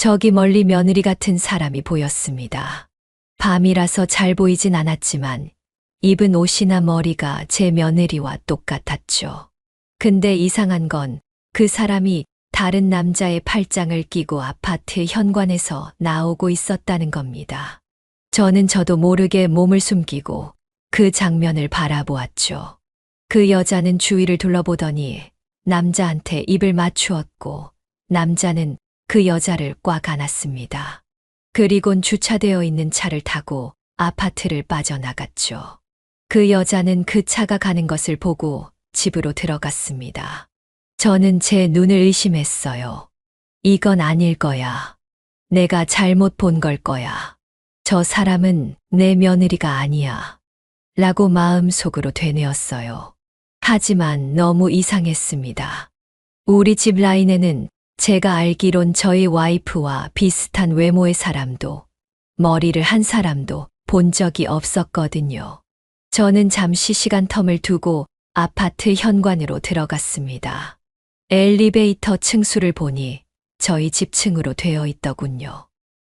저기 멀리 며느리 같은 사람이 보였습니다. 밤이라서 잘 보이진 않았지만 입은 옷이나 머리가 제 며느리와 똑같았죠. 근데 이상한 건 그 사람이 다른 남자의 팔짱을 끼고 아파트 현관에서 나오고 있었다는 겁니다. 저도 모르게 몸을 숨기고 그 장면을 바라보았죠. 그 여자는 주위를 둘러보더니 남자한테 입을 맞추었고 남자는 그 여자를 꽉 안았습니다. 그리곤 주차되어 있는 차를 타고 아파트를 빠져나갔죠. 그 여자는 그 차가 가는 것을 보고 집으로 들어갔습니다. 저는 제 눈을 의심했어요. 이건 아닐 거야. 내가 잘못 본 걸 거야. 저 사람은 내 며느리가 아니야. 라고 마음속으로 되뇌었어요. 하지만 너무 이상했습니다. 우리 집 라인에는 제가 알기론 저희 와이프와 비슷한 외모의 사람도, 머리를 한 사람도 본 적이 없었거든요. 저는 잠시 시간 텀을 두고 아파트 현관으로 들어갔습니다. 엘리베이터 층수를 보니 저희 집 층으로 되어 있더군요.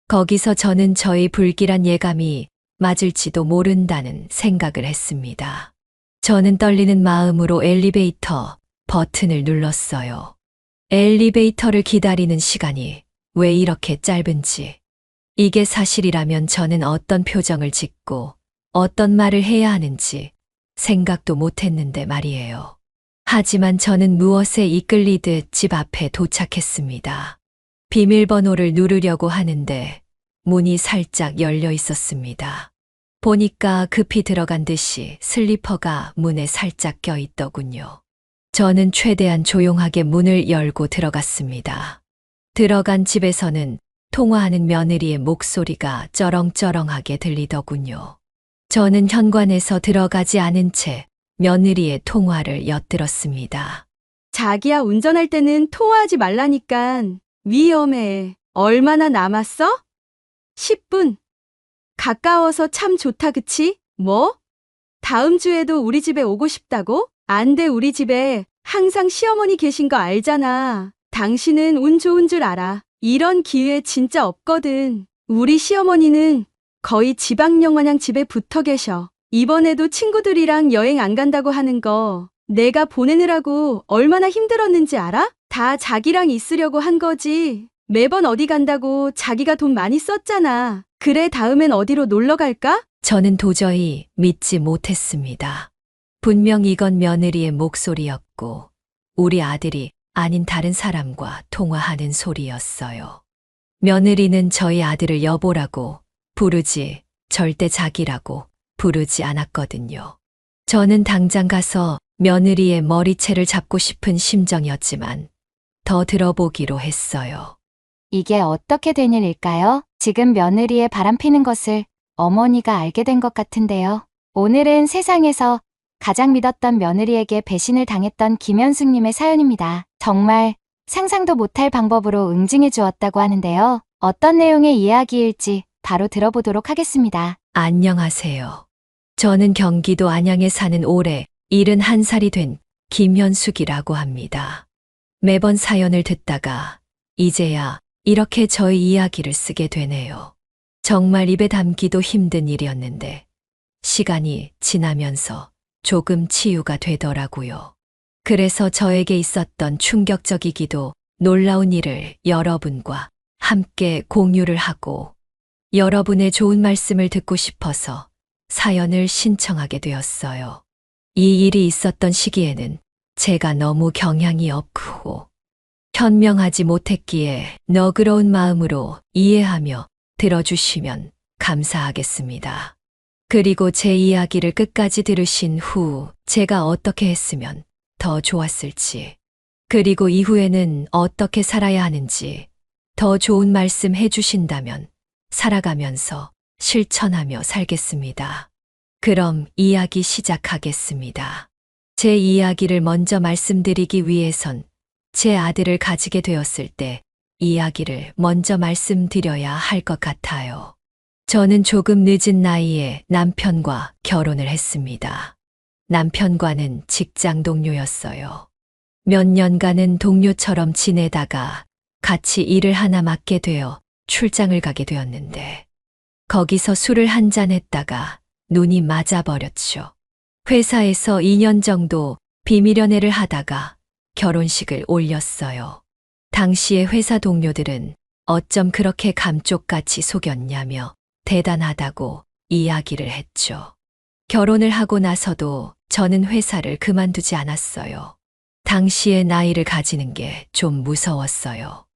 거기서 저는 저희 불길한 예감이 맞을지도 모른다는 생각을 했습니다. 저는 떨리는 마음으로 엘리베이터 버튼을 눌렀어요. 엘리베이터를 기다리는 시간이 왜 이렇게 짧은지, 이게 사실이라면 저는 어떤 표정을 짓고 어떤 말을 해야 하는지 생각도 못했는데 말이에요. 하지만 저는 무엇에 이끌리듯 집 앞에 도착했습니다. 비밀번호를 누르려고 하는데 문이 살짝 열려 있었습니다. 보니까 급히 들어간 듯이 슬리퍼가 문에 살짝 껴 있더군요. 저는 최대한 조용하게 문을 열고 들어갔습니다. 들어간 집에서는 통화하는 며느리의 목소리가 쩌렁쩌렁하게 들리더군요. 저는 현관에서 들어가지 않은 채 며느리의 통화를 엿들었습니다. 자기야, 운전할 때는 통화하지 말라니깐. 위험해. 얼마나 남았어? 10분. 가까워서 참 좋다, 그치? 뭐? 다음 주에도 우리 집에 오고 싶다고? 안 돼, 우리 집에 항상 시어머니 계신 거 알잖아. 당신은 운 좋은 줄 알아. 이런 기회 진짜 없거든. 우리 시어머니는 거의 지방령 마냥 집에 붙어 계셔. 이번에도 친구들이랑 여행 안 간다고 하는 거 내가 보내느라고 얼마나 힘들었는지 알아? 다 자기랑 있으려고 한 거지. 매번 어디 간다고 자기가 돈 많이 썼잖아. 그래, 다음엔 어디로 놀러 갈까? 저는 도저히 믿지 못했습니다. 분명 이건 며느리의 목소리였고 우리 아들이 아닌 다른 사람과 통화하는 소리였어요. 며느리는 저희 아들을 여보라고 부르지 절대 자기라고 부르지 않았거든요. 저는 당장 가서 며느리의 머리채를 잡고 싶은 심정이었지만 더 들어보기로 했어요. 이게 어떻게 된 일일까요? 지금 며느리의 바람피는 것을 어머니가 알게 된 것 같은데요. 오늘은 세상에서 가장 믿었던 며느리에게 배신을 당했던 김현숙님의 사연입니다. 정말 상상도 못할 방법으로 응징해 주었다고 하는데요. 어떤 내용의 이야기일지 바로 들어보도록 하겠습니다. 안녕하세요. 저는 경기도 안양에 사는 올해 71살이 된 김현숙이라고 합니다. 매번 사연을 듣다가 이제야 이렇게 저의 이야기를 쓰게 되네요. 정말 입에 담기도 힘든 일이었는데 시간이 지나면서 조금 치유가 되더라고요. 그래서 저에게 있었던 충격적이기도 놀라운 일을 여러분과 함께 공유를 하고 여러분의 좋은 말씀을 듣고 싶어서 사연을 신청하게 되었어요. 이 일이 있었던 시기에는 제가 너무 경향이 없고 현명하지 못했기에 너그러운 마음으로 이해하며 들어주시면 감사하겠습니다. 그리고 제 이야기를 끝까지 들으신 후 제가 어떻게 했으면 더 좋았을지, 그리고 이후에는 어떻게 살아야 하는지 더 좋은 말씀 해주신다면 살아가면서 실천하며 살겠습니다. 그럼 이야기 시작하겠습니다. 제 이야기를 먼저 말씀드리기 위해선 제 아들을 가지게 되었을 때 이야기를 먼저 말씀드려야 할 것 같아요. 저는 조금 늦은 나이에 남편과 결혼을 했습니다. 남편과는 직장 동료였어요. 몇 년간은 동료처럼 지내다가 같이 일을 하나 맡게 되어 출장을 가게 되었는데 거기서 술을 한 잔 했다가 눈이 맞아버렸죠. 회사에서 2년 정도 비밀연애를 하다가 결혼식을 올렸어요. 당시에 회사 동료들은 어쩜 그렇게 감쪽같이 속였냐며 대단하다고 이야기를 했죠. 결혼을 하고 나서도 저는 회사를 그만두지 않았어요. 당시에 나이를 가지는 게 좀 무서웠어요.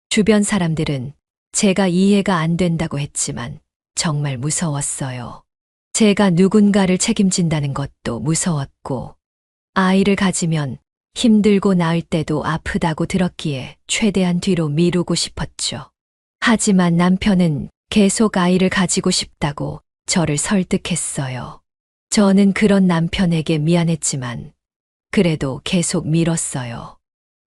주변 사람들은 제가 이해가 안 된다고 했지만 정말 무서웠어요. 제가 누군가를 책임진다는 것도 무서웠고, 아이를 가지면 힘들고 낳을 때도 아프다고 들었기에 최대한 뒤로 미루고 싶었죠. 하지만 남편은 계속 아이를 가지고 싶다고 저를 설득했어요. 저는 그런 남편에게 미안했지만 그래도 계속 미뤘어요.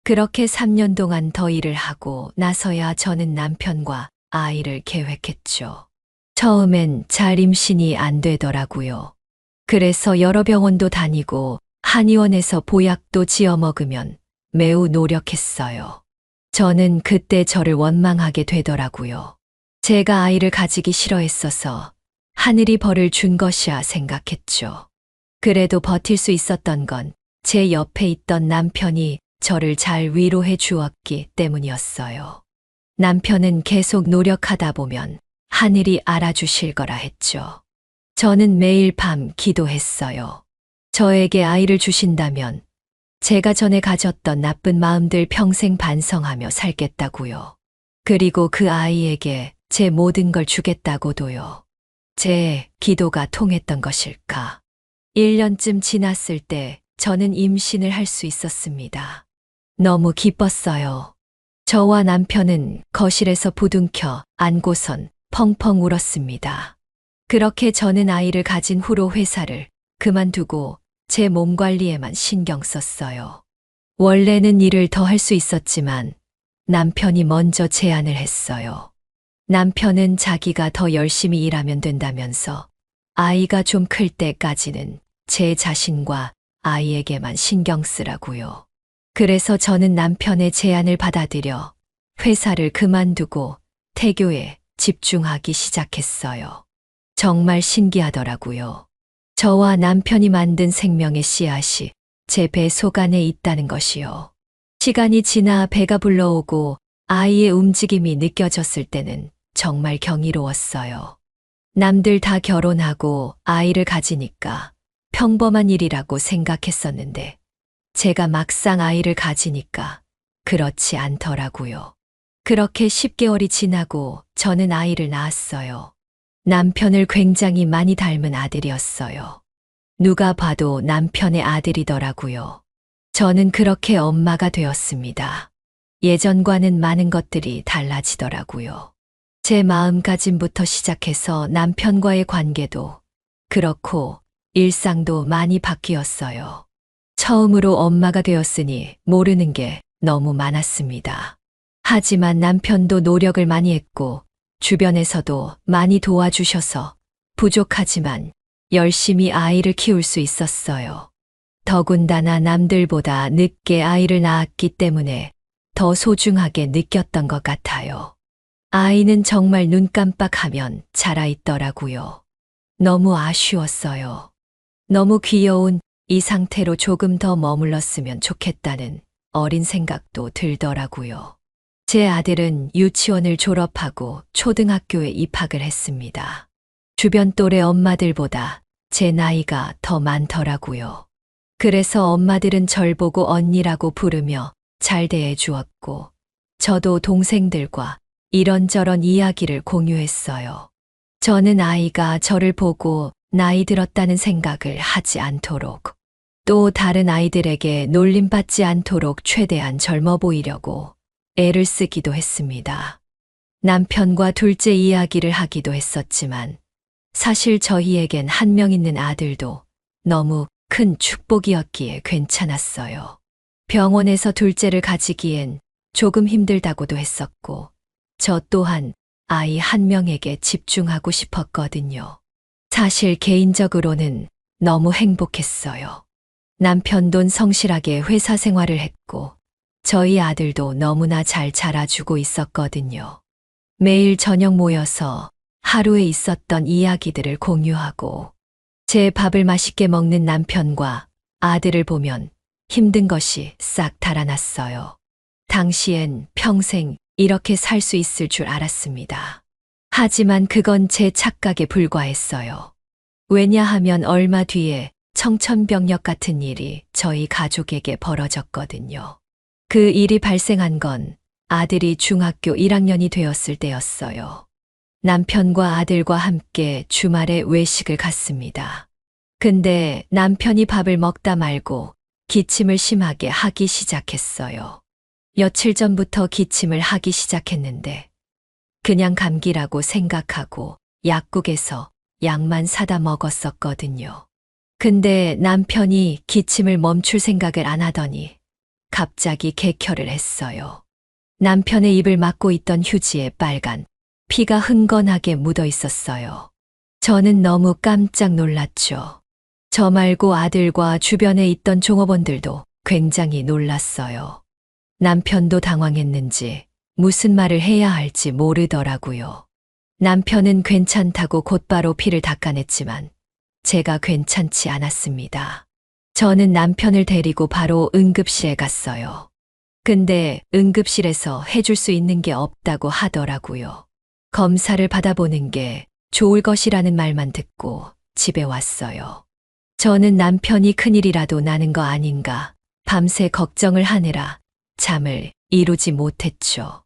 그렇게 3년 동안 더 일을 하고 나서야 저는 남편과 아이를 계획했죠. 처음엔 잘 임신이 안 되더라고요. 그래서 여러 병원도 다니고 한의원에서 보약도 지어 먹으면 매우 노력했어요. 저는 그때 저를 원망하게 되더라고요. 제가 아이를 가지기 싫어했어서 하늘이 벌을 준 것이야 생각했죠. 그래도 버틸 수 있었던 건 제 옆에 있던 남편이 저를 잘 위로해 주었기 때문이었어요. 남편은 계속 노력하다 보면 하늘이 알아주실 거라 했죠. 저는 매일 밤 기도했어요. 저에게 아이를 주신다면 제가 전에 가졌던 나쁜 마음들 평생 반성하며 살겠다고요. 그리고 그 아이에게 제 모든 걸 주겠다고도요. 제 기도가 통했던 것일까? 1년쯤 지났을 때 저는 임신을 할 수 있었습니다. 너무 기뻤어요. 저와 남편은 거실에서 부둥켜 안고선 펑펑 울었습니다. 그렇게 저는 아이를 가진 후로 회사를 그만두고 제 몸 관리에만 신경 썼어요. 원래는 일을 더 할 수 있었지만 남편이 먼저 제안을 했어요. 남편은 자기가 더 열심히 일하면 된다면서 아이가 좀 클 때까지는 제 자신과 아이에게만 신경 쓰라고요. 그래서 저는 남편의 제안을 받아들여 회사를 그만두고 태교에 집중하기 시작했어요. 정말 신기하더라고요. 저와 남편이 만든 생명의 씨앗이 제 배 속 안에 있다는 것이요. 시간이 지나 배가 불러오고 아이의 움직임이 느껴졌을 때는 정말 경이로웠어요. 남들 다 결혼하고 아이를 가지니까 평범한 일이라고 생각했었는데 제가 막상 아이를 가지니까 그렇지 않더라고요. 그렇게 10개월이 지나고 저는 아이를 낳았어요. 남편을 굉장히 많이 닮은 아들이었어요. 누가 봐도 남편의 아들이더라고요. 저는 그렇게 엄마가 되었습니다. 예전과는 많은 것들이 달라지더라고요. 제 마음가짐부터 시작해서 남편과의 관계도 그렇고 일상도 많이 바뀌었어요. 처음으로 엄마가 되었으니 모르는 게 너무 많았습니다. 하지만 남편도 노력을 많이 했고 주변에서도 많이 도와주셔서 부족하지만 열심히 아이를 키울 수 있었어요. 더군다나 남들보다 늦게 아이를 낳았기 때문에 더 소중하게 느꼈던 것 같아요. 아이는 정말 눈 깜빡하면 자라있더라고요. 너무 아쉬웠어요. 너무 귀여운 이 상태로 조금 더 머물렀으면 좋겠다는 어린 생각도 들더라고요. 제 아들은 유치원을 졸업하고 초등학교에 입학을 했습니다. 주변 또래 엄마들보다 제 나이가 더 많더라고요. 그래서 엄마들은 절 보고 언니라고 부르며 잘 대해 주었고, 저도 동생들과 이런저런 이야기를 공유했어요. 저는 아이가 저를 보고 나이 들었다는 생각을 하지 않도록, 또 다른 아이들에게 놀림받지 않도록 최대한 젊어 보이려고 애를 쓰기도 했습니다. 남편과 둘째 이야기를 하기도 했었지만 사실 저희에겐 한 명 있는 아들도 너무 큰 축복이었기에 괜찮았어요. 병원에서 둘째를 가지기엔 조금 힘들다고도 했었고 저 또한 아이 한 명에게 집중하고 싶었거든요. 사실 개인적으로는 너무 행복했어요. 남편도 성실하게 회사 생활을 했고 저희 아들도 너무나 잘 자라주고 있었거든요. 매일 저녁 모여서 하루에 있었던 이야기들을 공유하고 제 밥을 맛있게 먹는 남편과 아들을 보면 힘든 것이 싹 달아났어요. 당시엔 평생 이렇게 살 수 있을 줄 알았습니다. 하지만 그건 제 착각에 불과했어요. 왜냐하면 얼마 뒤에 청천벽력 같은 일이 저희 가족에게 벌어졌거든요. 그 일이 발생한 건 아들이 중학교 1학년이 되었을 때였어요. 남편과 아들과 함께 주말에 외식을 갔습니다. 근데 남편이 밥을 먹다 말고 기침을 심하게 하기 시작했어요. 며칠 전부터 기침을 하기 시작했는데 그냥 감기라고 생각하고 약국에서 약만 사다 먹었었거든요. 근데 남편이 기침을 멈출 생각을 안 하더니 갑자기 개켜를 했어요. 남편의 입을 막고 있던 휴지에 빨간 피가 흥건하게 묻어 있었어요. 저는 너무 깜짝 놀랐죠. 저 말고 아들과 주변에 있던 종업원들도 굉장히 놀랐어요. 남편도 당황했는지 무슨 말을 해야 할지 모르더라고요. 남편은 괜찮다고 곧바로 피를 닦아냈지만 제가 괜찮지 않았습니다. 저는 남편을 데리고 바로 응급실에 갔어요. 근데 응급실에서 해줄 수 있는 게 없다고 하더라고요. 검사를 받아보는 게 좋을 것이라는 말만 듣고 집에 왔어요. 저는 남편이 큰일이라도 나는 거 아닌가 밤새 걱정을 하느라 잠을 이루지 못했죠.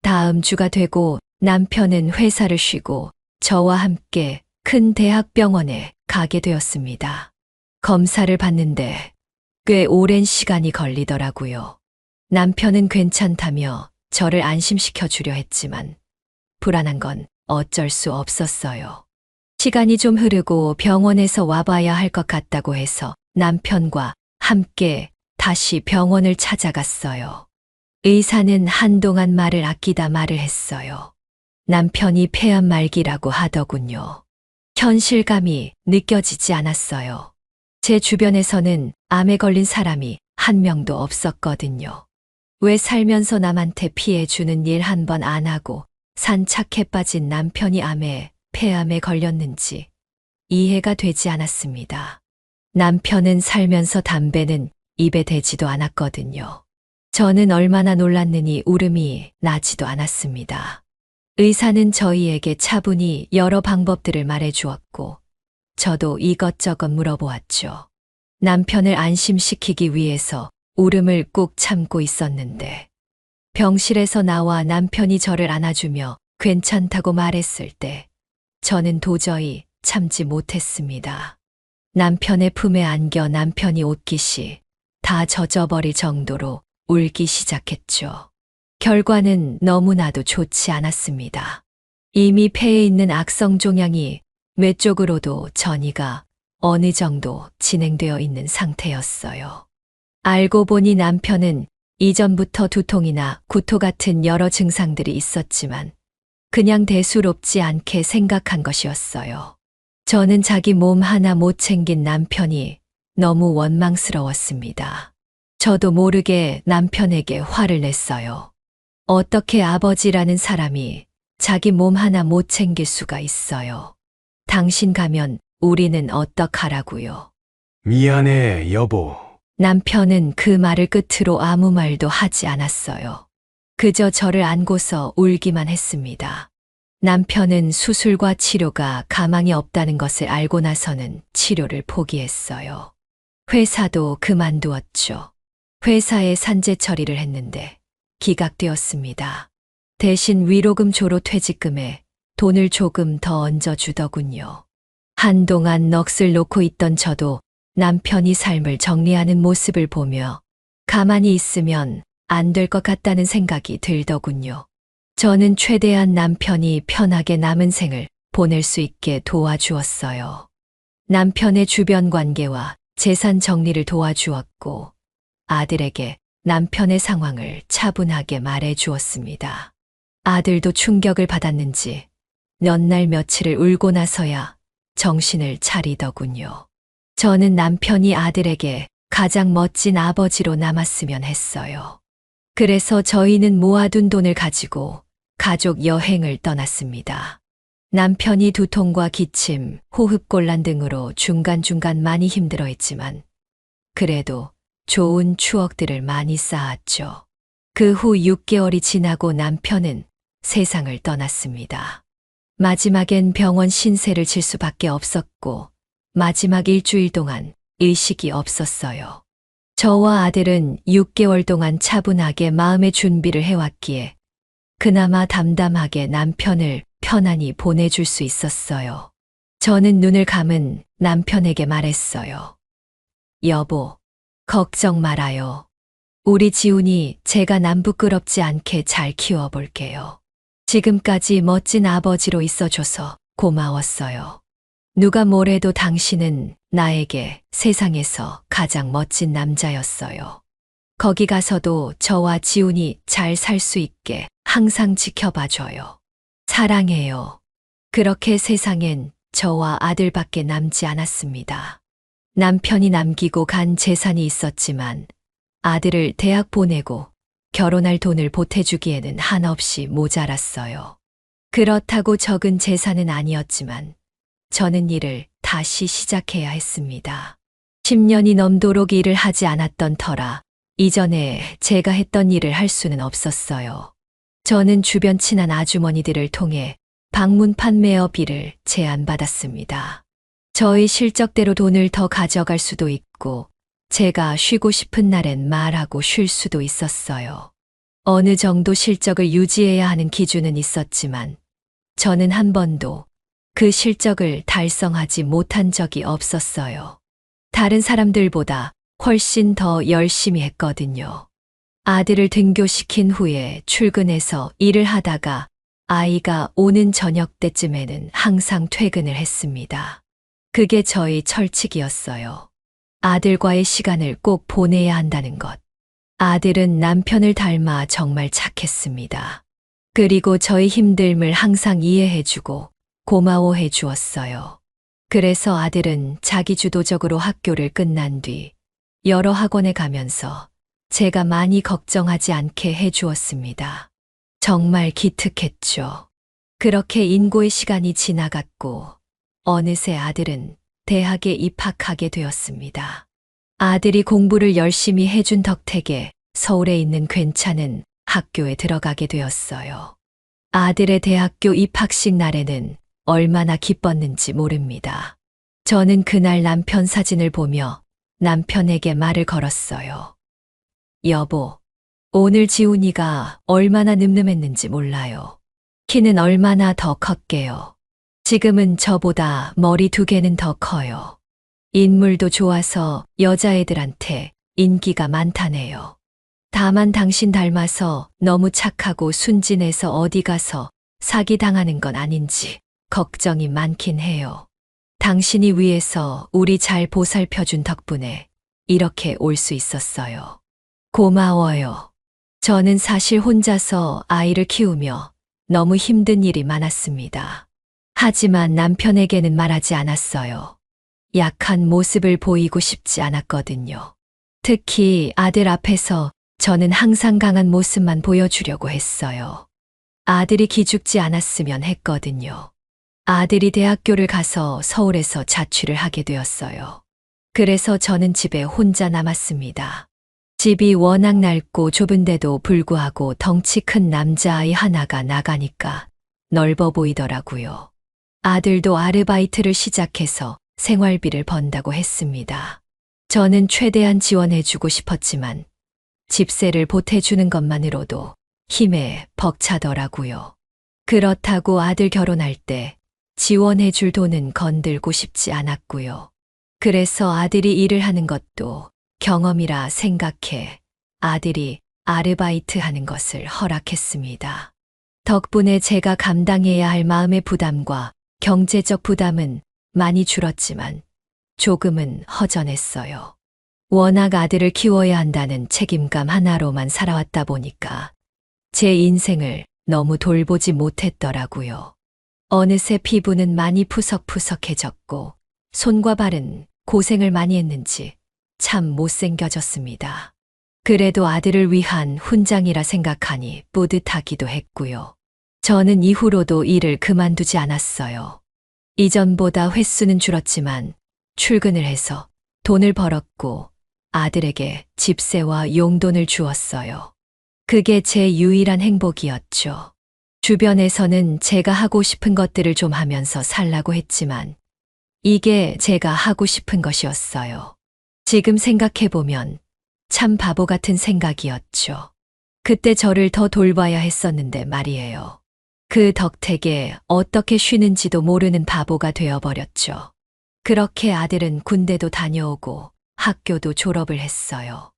다음 주가 되고 남편은 회사를 쉬고 저와 함께 큰 대학병원에 가게 되었습니다. 검사를 받는데 꽤 오랜 시간이 걸리더라고요. 남편은 괜찮다며 저를 안심시켜 주려 했지만 불안한 건 어쩔 수 없었어요. 시간이 좀 흐르고 병원에서 와봐야 할 것 같다고 해서 남편과 함께 다시 병원을 찾아갔어요. 의사는 한동안 말을 아끼다 말을 했어요. 남편이 폐암 말기라고 하더군요. 현실감이 느껴지지 않았어요. 제 주변에서는 암에 걸린 사람이 한 명도 없었거든요. 왜 살면서 남한테 피해 주는 일 한 번 안 하고 산착해 빠진 남편이 폐암에 걸렸는지 이해가 되지 않았습니다. 남편은 살면서 담배는 입에 대지도 않았거든요. 저는 얼마나 놀랐느니 울음이 나지도 않았습니다. 의사는 저희에게 차분히 여러 방법들을 말해 주었고 저도 이것저것 물어보았죠. 남편을 안심시키기 위해서 울음을 꾹 참고 있었는데 병실에서 나와 남편이 저를 안아주며 괜찮다고 말했을 때 저는 도저히 참지 못했습니다. 남편의 품에 안겨 남편이 옷깃이 다 젖어버릴 정도로 울기 시작했죠. 결과는 너무나도 좋지 않았습니다. 이미 폐에 있는 악성 종양이 뇌 쪽으로도 전이가 어느 정도 진행되어 있는 상태였어요. 알고 보니 남편은 이전부터 두통이나 구토 같은 여러 증상들이 있었지만 그냥 대수롭지 않게 생각한 것이었어요. 저는 자기 몸 하나 못 챙긴 남편이 너무 원망스러웠습니다. 저도 모르게 남편에게 화를 냈어요. 어떻게 아버지라는 사람이 자기 몸 하나 못 챙길 수가 있어요. 당신 가면 우리는 어떡하라고요. 미안해, 여보. 남편은 그 말을 끝으로 아무 말도 하지 않았어요. 그저 저를 안고서 울기만 했습니다. 남편은 수술과 치료가 가망이 없다는 것을 알고 나서는 치료를 포기했어요. 회사도 그만두었죠. 회사에 산재 처리를 했는데 기각되었습니다. 대신 위로금 조로 퇴직금에 돈을 조금 더 얹어주더군요. 한동안 넋을 놓고 있던 저도 남편이 삶을 정리하는 모습을 보며 가만히 있으면 안 될 것 같다는 생각이 들더군요. 저는 최대한 남편이 편하게 남은 생을 보낼 수 있게 도와주었어요. 남편의 주변 관계와 재산 정리를 도와주었고 아들에게 남편의 상황을 차분하게 말해 주었습니다. 아들도 충격을 받았는지 몇 날 며칠을 울고 나서야 정신을 차리더군요. 저는 남편이 아들에게 가장 멋진 아버지로 남았으면 했어요. 그래서 저희는 모아둔 돈을 가지고 가족 여행을 떠났습니다. 남편이 두통과 기침, 호흡곤란 등으로 중간중간 많이 힘들어했지만 그래도 좋은 추억들을 많이 쌓았죠. 그 후 6개월이 지나고 남편은 세상을 떠났습니다. 마지막엔 병원 신세를 질 수밖에 없었고 마지막 일주일 동안 의식이 없었어요. 저와 아들은 6개월 동안 차분하게 마음의 준비를 해왔기에 그나마 담담하게 남편을 편안히 보내줄 수 있었어요. 저는 눈을 감은 남편에게 말했어요. 여보, 걱정 말아요. 우리 지훈이 제가 남 부끄럽지 않게 잘 키워볼게요. 지금까지 멋진 아버지로 있어줘서 고마웠어요. 누가 뭐래도 당신은 나에게 세상에서 가장 멋진 남자였어요. 거기 가서도 저와 지훈이 잘 살 수 있게 항상 지켜봐줘요. 사랑해요. 그렇게 세상엔 저와 아들밖에 남지 않았습니다. 남편이 남기고 간 재산이 있었지만 아들을 대학 보내고 결혼할 돈을 보태주기에는 한없이 모자랐어요. 그렇다고 적은 재산은 아니었지만 저는 일을 다시 시작해야 했습니다. 10년이 넘도록 일을 하지 않았던 터라 이전에 제가 했던 일을 할 수는 없었어요. 저는 주변 친한 아주머니들을 통해 방문 판매업일을 제안받았습니다. 저의 실적대로 돈을 더 가져갈 수도 있고 제가 쉬고 싶은 날엔 말하고 쉴 수도 있었어요. 어느 정도 실적을 유지해야 하는 기준은 있었지만 저는 한 번도 그 실적을 달성하지 못한 적이 없었어요. 다른 사람들보다 훨씬 더 열심히 했거든요. 아들을 등교시킨 후에 출근해서 일을 하다가 아이가 오는 저녁 때쯤에는 항상 퇴근을 했습니다. 그게 저의 철칙이었어요. 아들과의 시간을 꼭 보내야 한다는 것. 아들은 남편을 닮아 정말 착했습니다. 그리고 저의 힘듦을 항상 이해해주고 고마워해 주었어요. 그래서 아들은 자기주도적으로 학교를 끝난 뒤 여러 학원에 가면서 제가 많이 걱정하지 않게 해주었습니다. 정말 기특했죠. 그렇게 인고의 시간이 지나갔고 어느새 아들은 대학에 입학하게 되었습니다. 아들이 공부를 열심히 해준 덕택에 서울에 있는 괜찮은 학교에 들어가게 되었어요. 아들의 대학교 입학식 날에는 얼마나 기뻤는지 모릅니다. 저는 그날 남편 사진을 보며 남편에게 말을 걸었어요. 여보, 오늘 지훈이가 얼마나 늠름했는지 몰라요. 키는 얼마나 더 컸게요. 지금은 저보다 머리 2개는 더 커요. 인물도 좋아서 여자애들한테 인기가 많다네요. 다만 당신 닮아서 너무 착하고 순진해서 어디 가서 사기당하는 건 아닌지 걱정이 많긴 해요. 당신이 위해서 우리 잘 보살펴준 덕분에 이렇게 올 수 있었어요. 고마워요. 저는 사실 혼자서 아이를 키우며 너무 힘든 일이 많았습니다. 하지만 남편에게는 말하지 않았어요. 약한 모습을 보이고 싶지 않았거든요. 특히 아들 앞에서 저는 항상 강한 모습만 보여주려고 했어요. 아들이 기죽지 않았으면 했거든요. 아들이 대학교를 가서 서울에서 자취를 하게 되었어요. 그래서 저는 집에 혼자 남았습니다. 집이 워낙 낡고 좁은데도 불구하고 덩치 큰 남자아이 하나가 나가니까 넓어 보이더라고요. 아들도 아르바이트를 시작해서 생활비를 번다고 했습니다. 저는 최대한 지원해주고 싶었지만 집세를 보태주는 것만으로도 힘에 벅차더라고요. 그렇다고 아들 결혼할 때 지원해줄 돈은 건들고 싶지 않았고요. 그래서 아들이 일을 하는 것도 경험이라 생각해 아들이 아르바이트 하는 것을 허락했습니다. 덕분에 제가 감당해야 할 마음의 부담과 경제적 부담은 많이 줄었지만 조금은 허전했어요. 워낙 아들을 키워야 한다는 책임감 하나로만 살아왔다 보니까 제 인생을 너무 돌보지 못했더라고요. 어느새 피부는 많이 푸석푸석해졌고 손과 발은 고생을 많이 했는지 참 못생겨졌습니다. 그래도 아들을 위한 훈장이라 생각하니 뿌듯하기도 했고요. 저는 이후로도 일을 그만두지 않았어요. 이전보다 횟수는 줄었지만 출근을 해서 돈을 벌었고 아들에게 집세와 용돈을 주었어요. 그게 제 유일한 행복이었죠. 주변에서는 제가 하고 싶은 것들을 좀 하면서 살라고 했지만 이게 제가 하고 싶은 것이었어요. 지금 생각해보면 참 바보 같은 생각이었죠. 그때 저를 더 돌봐야 했었는데 말이에요. 그 덕택에 어떻게 쉬는지도 모르는 바보가 되어버렸죠. 그렇게 아들은 군대도 다녀오고 학교도 졸업을 했어요.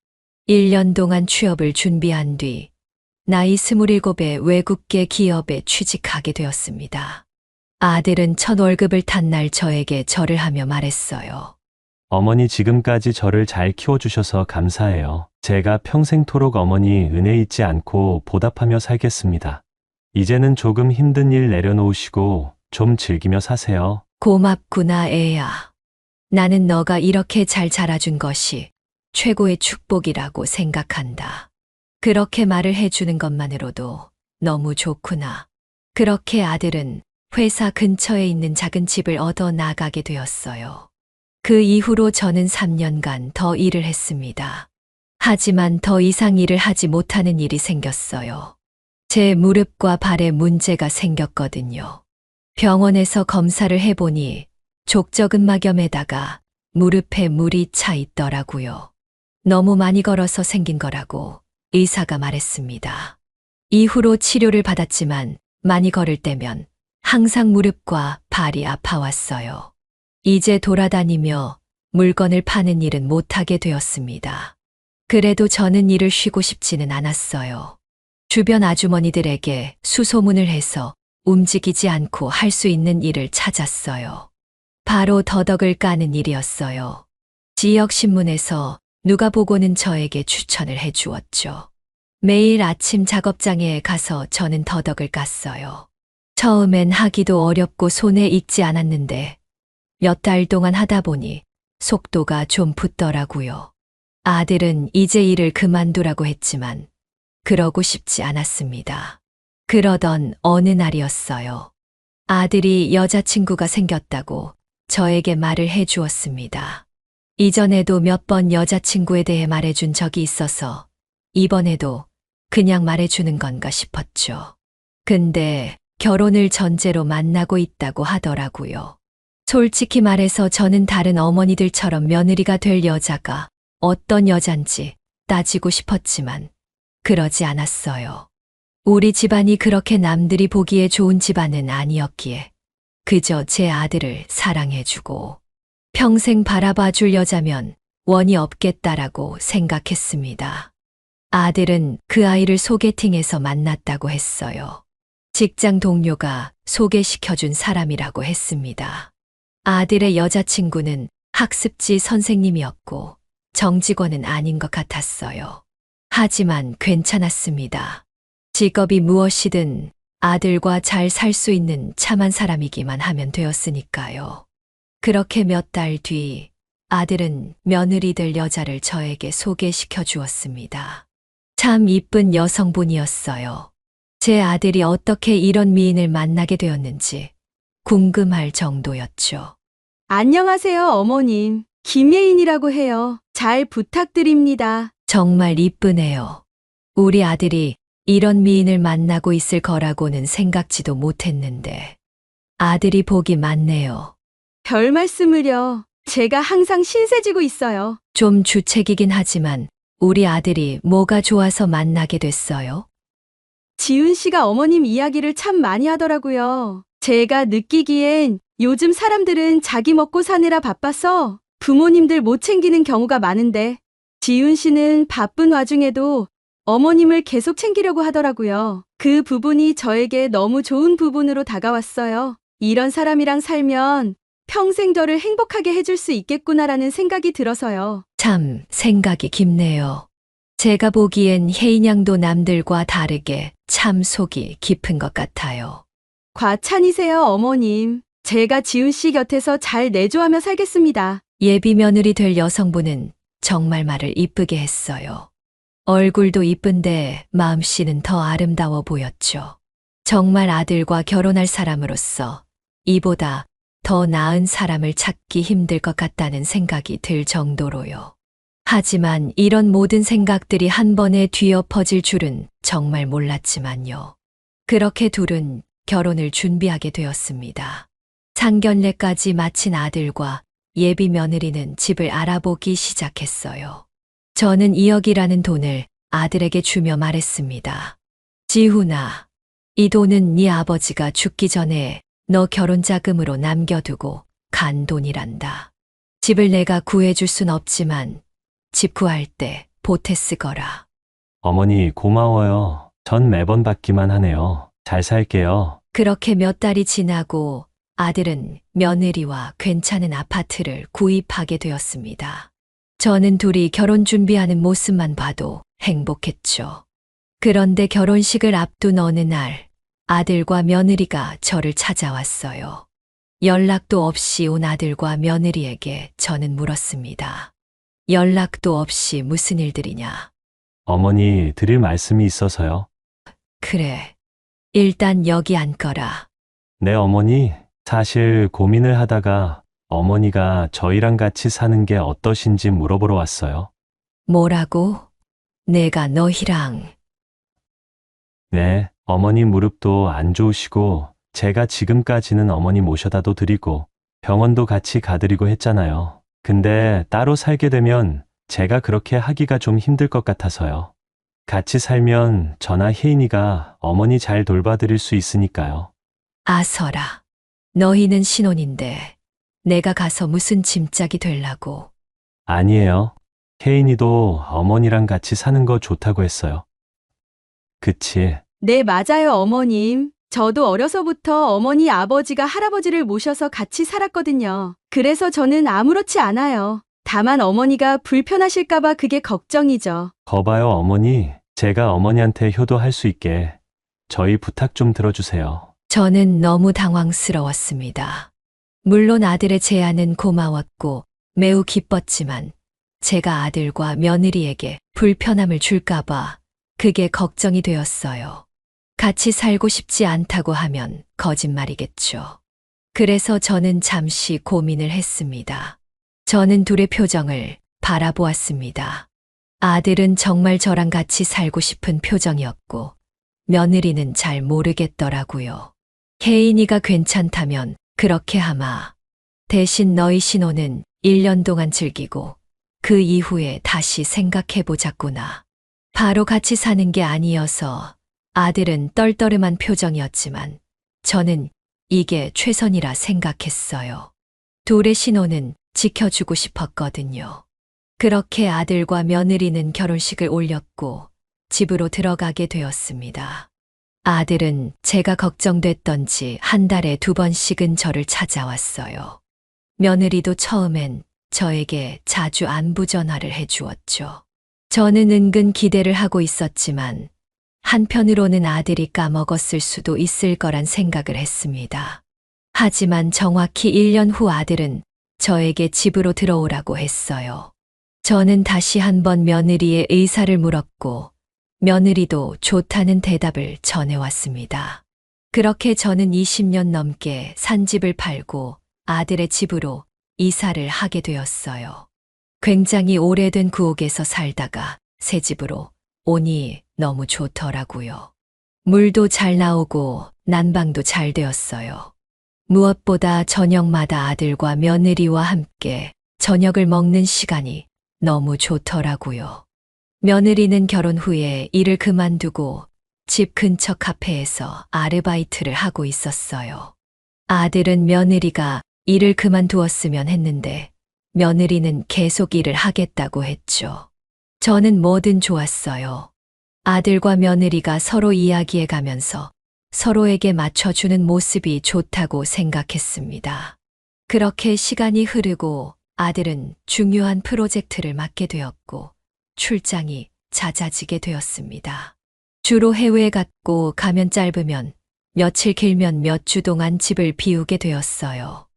1년 동안 취업을 준비한 뒤 나이 27에 외국계 기업에 취직하게 되었습니다. 아들은 첫 월급을 탄 날 저에게 절을 하며 말했어요. 어머니 지금까지 저를 잘 키워주셔서 감사해요. 제가 평생토록 어머니 은혜 잊지 않고 보답하며 살겠습니다. 이제는 조금 힘든 일 내려놓으시고 좀 즐기며 사세요. 고맙구나, 애야. 나는 너가 이렇게 잘 자라준 것이 최고의 축복이라고 생각한다. 그렇게 말을 해주는 것만으로도 너무 좋구나. 그렇게 아들은 회사 근처에 있는 작은 집을 얻어 나가게 되었어요. 그 이후로 저는 3년간 더 일을 했습니다. 하지만 더 이상 일을 하지 못하는 일이 생겼어요. 제 무릎과 발에 문제가 생겼거든요. 병원에서 검사를 해보니 족저근막염에다가 무릎에 물이 차 있더라고요. 너무 많이 걸어서 생긴 거라고 의사가 말했습니다. 이후로 치료를 받았지만 많이 걸을 때면 항상 무릎과 발이 아파왔어요. 이제 돌아다니며 물건을 파는 일은 못하게 되었습니다. 그래도 저는 일을 쉬고 싶지는 않았어요. 주변 아주머니들에게 수소문을 해서 움직이지 않고 할 수 있는 일을 찾았어요. 바로 더덕을 까는 일이었어요. 지역신문에서 누가 보고는 저에게 추천을 해주었죠. 매일 아침 작업장에 가서 저는 더덕을 깠어요. 처음엔 하기도 어렵고 손에 익지 않았는데 몇 달 동안 하다 보니 속도가 좀 붙더라고요. 아들은 이제 일을 그만두라고 했지만 그러고 싶지 않았습니다. 그러던 어느 날이었어요. 아들이 여자친구가 생겼다고 저에게 말을 해주었습니다. 이전에도 몇 번 여자친구에 대해 말해준 적이 있어서 이번에도 그냥 말해주는 건가 싶었죠. 근데 결혼을 전제로 만나고 있다고 하더라고요. 솔직히 말해서 저는 다른 어머니들처럼 며느리가 될 여자가 어떤 여잔지 따지고 싶었지만 그러지 않았어요. 우리 집안이 그렇게 남들이 보기에 좋은 집안은 아니었기에 그저 제 아들을 사랑해주고 평생 바라봐줄 여자면 원이 없겠다라고 생각했습니다. 아들은 그 아이를 소개팅에서 만났다고 했어요. 직장 동료가 소개시켜준 사람이라고 했습니다. 아들의 여자친구는 학습지 선생님이었고 정직원은 아닌 것 같았어요. 하지만 괜찮았습니다. 직업이 무엇이든 아들과 잘 살 수 있는 참한 사람이기만 하면 되었으니까요. 그렇게 몇 달 뒤 아들은 며느리 될 여자를 저에게 소개시켜 주었습니다. 참 이쁜 여성분이었어요. 제 아들이 어떻게 이런 미인을 만나게 되었는지 궁금할 정도였죠. 안녕하세요, 어머님. 김예인이라고 해요. 잘 부탁드립니다. 정말 이쁘네요. 우리 아들이 이런 미인을 만나고 있을 거라고는 생각지도 못했는데 아들이 복이 많네요. 별 말씀을요. 제가 항상 신세지고 있어요. 좀 주책이긴 하지만 우리 아들이 뭐가 좋아서 만나게 됐어요? 지훈 씨가 어머님 이야기를 참 많이 하더라고요. 제가 느끼기엔 요즘 사람들은 자기 먹고 사느라 바빠서 부모님들 못 챙기는 경우가 많은데 지훈 씨는 바쁜 와중에도 어머님을 계속 챙기려고 하더라고요. 그 부분이 저에게 너무 좋은 부분으로 다가왔어요. 이런 사람이랑 살면 평생 저를 행복하게 해줄 수 있겠구나라는 생각이 들어서요. 참 생각이 깊네요. 제가 보기엔 혜인 양도 남들과 다르게 참 속이 깊은 것 같아요. 과찬이세요, 어머님. 제가 지훈 씨 곁에서 잘 내조하며 살겠습니다. 예비 며느리 될 여성분은 정말 말을 이쁘게 했어요. 얼굴도 이쁜데 마음씨는 더 아름다워 보였죠. 정말 아들과 결혼할 사람으로서 이보다 더 나은 사람을 찾기 힘들 것 같다는 생각이 들 정도로요. 하지만 이런 모든 생각들이 한 번에 뒤엎어질 줄은 정말 몰랐지만요. 그렇게 둘은 결혼을 준비하게 되었습니다. 상견례까지 마친 아들과 예비 며느리는 집을 알아보기 시작했어요. 저는 2억이라는 돈을 아들에게 주며 말했습니다. 지훈아, 이 돈은 네 아버지가 죽기 전에 너 결혼 자금으로 남겨두고 간 돈이란다. 집을 내가 구해줄 순 없지만 집 구할 때 보태 쓰거라. 어머니 고마워요. 전 매번 받기만 하네요. 잘 살게요. 그렇게 몇 달이 지나고 아들은 며느리와 괜찮은 아파트를 구입하게 되었습니다. 저는 둘이 결혼 준비하는 모습만 봐도 행복했죠. 그런데 결혼식을 앞둔 어느 날 아들과 며느리가 저를 찾아왔어요. 연락도 없이 온 아들과 며느리에게 저는 물었습니다. 연락도 없이 무슨 일들이냐? 어머니 드릴 말씀이 있어서요. 그래, 일단 여기 앉거라. 네, 어머니. 사실 고민을 하다가 어머니가 저희랑 같이 사는 게 어떠신지 물어보러 왔어요. 뭐라고? 내가 너희랑. 네, 어머니 무릎도 안 좋으시고 제가 지금까지는 어머니 모셔다도 드리고 병원도 같이 가드리고 했잖아요. 근데 따로 살게 되면 제가 그렇게 하기가 좀 힘들 것 같아서요. 같이 살면 저나 혜인이가 어머니 잘 돌봐드릴 수 있으니까요. 아서라. 너희는 신혼인데 내가 가서 무슨 짐짝이 되려고. 아니에요. 혜인이도 어머니랑 같이 사는 거 좋다고 했어요. 그치? 네, 맞아요, 어머님. 저도 어려서부터 어머니, 아버지가 할아버지를 모셔서 같이 살았거든요. 그래서 저는 아무렇지 않아요. 다만 어머니가 불편하실까봐 그게 걱정이죠. 거봐요, 어머니. 제가 어머니한테 효도할 수 있게 저희 부탁 좀 들어주세요. 저는 너무 당황스러웠습니다. 물론 아들의 제안은 고마웠고 매우 기뻤지만 제가 아들과 며느리에게 불편함을 줄까봐 그게 걱정이 되었어요. 같이 살고 싶지 않다고 하면 거짓말이겠죠. 그래서 저는 잠시 고민을 했습니다. 저는 둘의 표정을 바라보았습니다. 아들은 정말 저랑 같이 살고 싶은 표정이었고 며느리는 잘 모르겠더라고요. 혜인이가 괜찮다면 그렇게 하마. 대신 너희 신혼은 1년 동안 즐기고 그 이후에 다시 생각해보자꾸나. 바로 같이 사는 게 아니어서 아들은 떨떠름한 표정이었지만 저는 이게 최선이라 생각했어요. 둘의 신혼은 지켜주고 싶었거든요. 그렇게 아들과 며느리는 결혼식을 올렸고 집으로 들어가게 되었습니다. 아들은 제가 걱정됐던지 한 달에 2번씩은 저를 찾아왔어요. 며느리도 처음엔 저에게 자주 안부 전화를 해주었죠. 저는 은근 기대를 하고 있었지만 한편으로는 아들이 까먹었을 수도 있을 거란 생각을 했습니다. 하지만 정확히 1년 후 아들은 저에게 집으로 들어오라고 했어요. 저는 다시 한번 며느리의 의사를 물었고 며느리도 좋다는 대답을 전해왔습니다. 그렇게 저는 20년 넘게 산 집을 팔고 아들의 집으로 이사를 하게 되었어요. 굉장히 오래된 구옥에서 살다가 새 집으로 오니 너무 좋더라고요. 물도 잘 나오고 난방도 잘 되었어요. 무엇보다 저녁마다 아들과 며느리와 함께 저녁을 먹는 시간이 너무 좋더라고요. 며느리는 결혼 후에 일을 그만두고 집 근처 카페에서 아르바이트를 하고 있었어요. 아들은 며느리가 일을 그만두었으면 했는데 며느리는 계속 일을 하겠다고 했죠. 저는 뭐든 좋았어요. 아들과 며느리가 서로 이야기해 가면서 서로에게 맞춰주는 모습이 좋다고 생각했습니다. 그렇게 시간이 흐르고 아들은 중요한 프로젝트를 맡게 되었고 출장이 잦아지게 되었습니다. 주로 해외에 갔고 가면 짧으면 며칠 길면 몇 주 동안 집을 비우게 되었어요.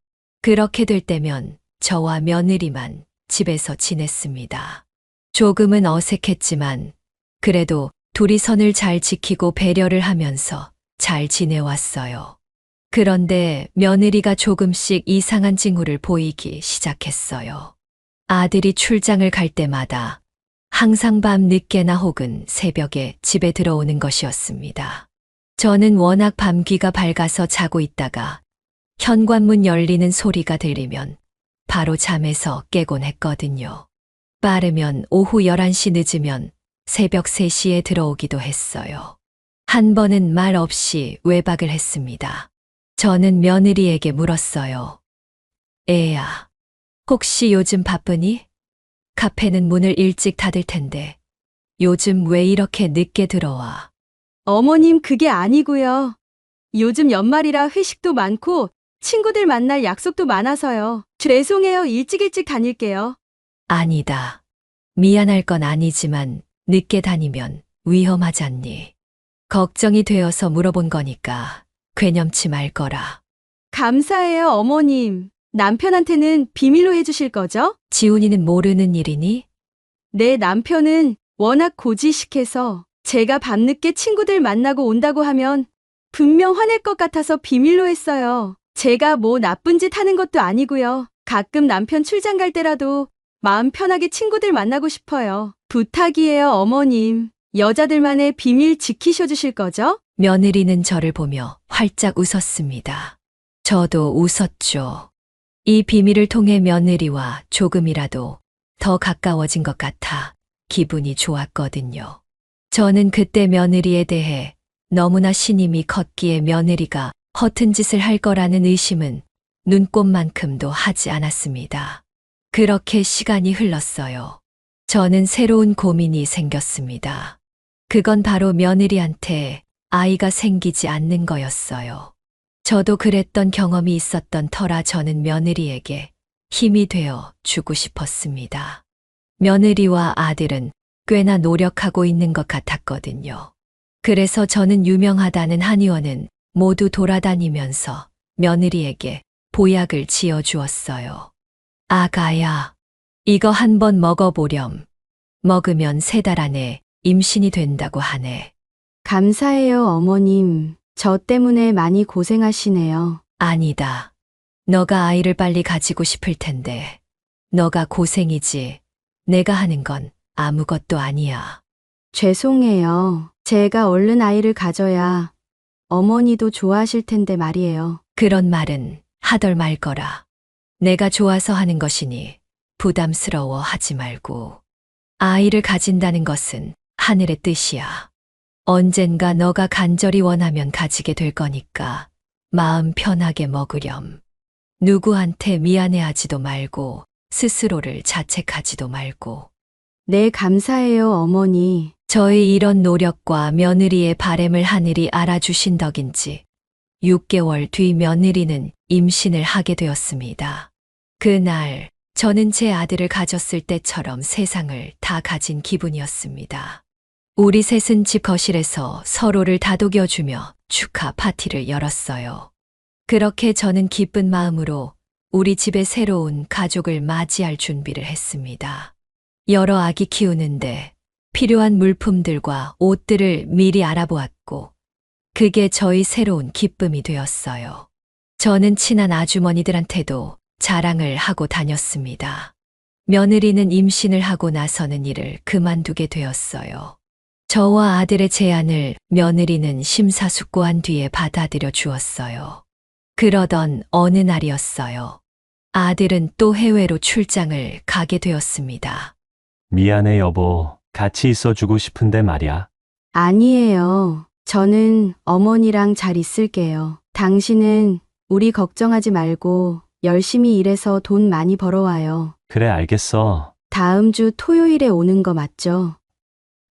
그렇게 될 때면 저와 며느리만 집에서 지냈습니다. 조금은 어색했지만 그래도 둘이 선을 잘 지키고 배려를 하면서 잘 지내왔어요. 그런데 며느리가 조금씩 이상한 징후를 보이기 시작했어요. 아들이 출장을 갈 때마다 항상 밤 늦게나 혹은 새벽에 집에 들어오는 것이었습니다. 저는 워낙 밤귀가 밝아서 자고 있다가 현관문 열리는 소리가 들리면 바로 잠에서 깨곤 했거든요. 빠르면 오후 11시 늦으면 새벽 3시에 들어오기도 했어요. 한 번은 말 없이 외박을 했습니다. 저는 며느리에게 물었어요. 애야, 혹시 요즘 바쁘니? 카페는 문을 일찍 닫을 텐데 요즘 왜 이렇게 늦게 들어와? 어머님, 그게 아니고요. 요즘 연말이라 회식도 많고 친구들 만날 약속도 많아서요. 죄송해요. 일찍 다닐게요. 아니다. 미안할 건 아니지만 늦게 다니면 위험하잖니. 걱정이 되어서 물어본 거니까 괴념치 말 거라. 감사해요, 어머님. 남편한테는 비밀로 해주실 거죠? 지훈이는 모르는 일이니? 내 남편은 워낙 고지식해서 제가 밤늦게 친구들 만나고 온다고 하면 분명 화낼 것 같아서 비밀로 했어요. 제가 뭐 나쁜 짓 하는 것도 아니고요. 가끔 남편 출장 갈 때라도 마음 편하게 친구들 만나고 싶어요. 부탁이에요, 어머님. 여자들만의 비밀 지키셔 주실 거죠? 며느리는 저를 보며 활짝 웃었습니다. 저도 웃었죠. 이 비밀을 통해 며느리와 조금이라도 더 가까워진 것 같아 기분이 좋았거든요. 저는 그때 며느리에 대해 너무나 신임이 컸기에 며느리가 허튼 짓을 할 거라는 의심은 눈꼽만큼도 하지 않았습니다. 그렇게 시간이 흘렀어요. 저는 새로운 고민이 생겼습니다. 그건 바로 며느리한테 아이가 생기지 않는 거였어요. 저도 그랬던 경험이 있었던 터라 저는 며느리에게 힘이 되어 주고 싶었습니다. 며느리와 아들은 꽤나 노력하고 있는 것 같았거든요. 그래서 저는 유명하다는 한의원은 모두 돌아다니면서 며느리에게 보약을 지어주었어요. 아가야, 이거 한번 먹어보렴. 먹으면 3달 안에 임신이 된다고 하네. 감사해요, 어머님. 저 때문에 많이 고생하시네요. 아니다. 너가 아이를 빨리 가지고 싶을 텐데. 너가 고생이지. 내가 하는 건 아무것도 아니야. 죄송해요. 제가 얼른 아이를 가져야 어머니도 좋아하실 텐데 말이에요. 그런 말은 하덜 말 거라. 내가 좋아서 하는 것이니 부담스러워 하지 말고. 아이를 가진다는 것은 하늘의 뜻이야. 언젠가 너가 간절히 원하면 가지게 될 거니까 마음 편하게 먹으렴. 누구한테 미안해하지도 말고 스스로를 자책하지도 말고. 네, 감사해요, 어머니. 저의 이런 노력과 며느리의 바램을 하늘이 알아주신 덕인지 6개월 뒤 며느리는 임신을 하게 되었습니다. 그날 저는 제 아들을 가졌을 때처럼 세상을 다 가진 기분이었습니다. 우리 셋은 집 거실에서 서로를 다독여주며 축하 파티를 열었어요. 그렇게 저는 기쁜 마음으로 우리 집에 새로운 가족을 맞이할 준비를 했습니다. 여러 아기 키우는데 필요한 물품들과 옷들을 미리 알아보았고, 그게 저희 새로운 기쁨이 되었어요. 저는 친한 아주머니들한테도 자랑을 하고 다녔습니다. 며느리는 임신을 하고 나서는 일을 그만두게 되었어요. 저와 아들의 제안을 며느리는 심사숙고한 뒤에 받아들여 주었어요. 그러던 어느 날이었어요. 아들은 또 해외로 출장을 가게 되었습니다. 미안해 여보. 같이 있어주고 싶은데 말야. 아니에요. 저는 어머니랑 잘 있을게요. 당신은 우리 걱정하지 말고 열심히 일해서 돈 많이 벌어와요. 그래 알겠어. 다음 주 토요일에 오는 거 맞죠?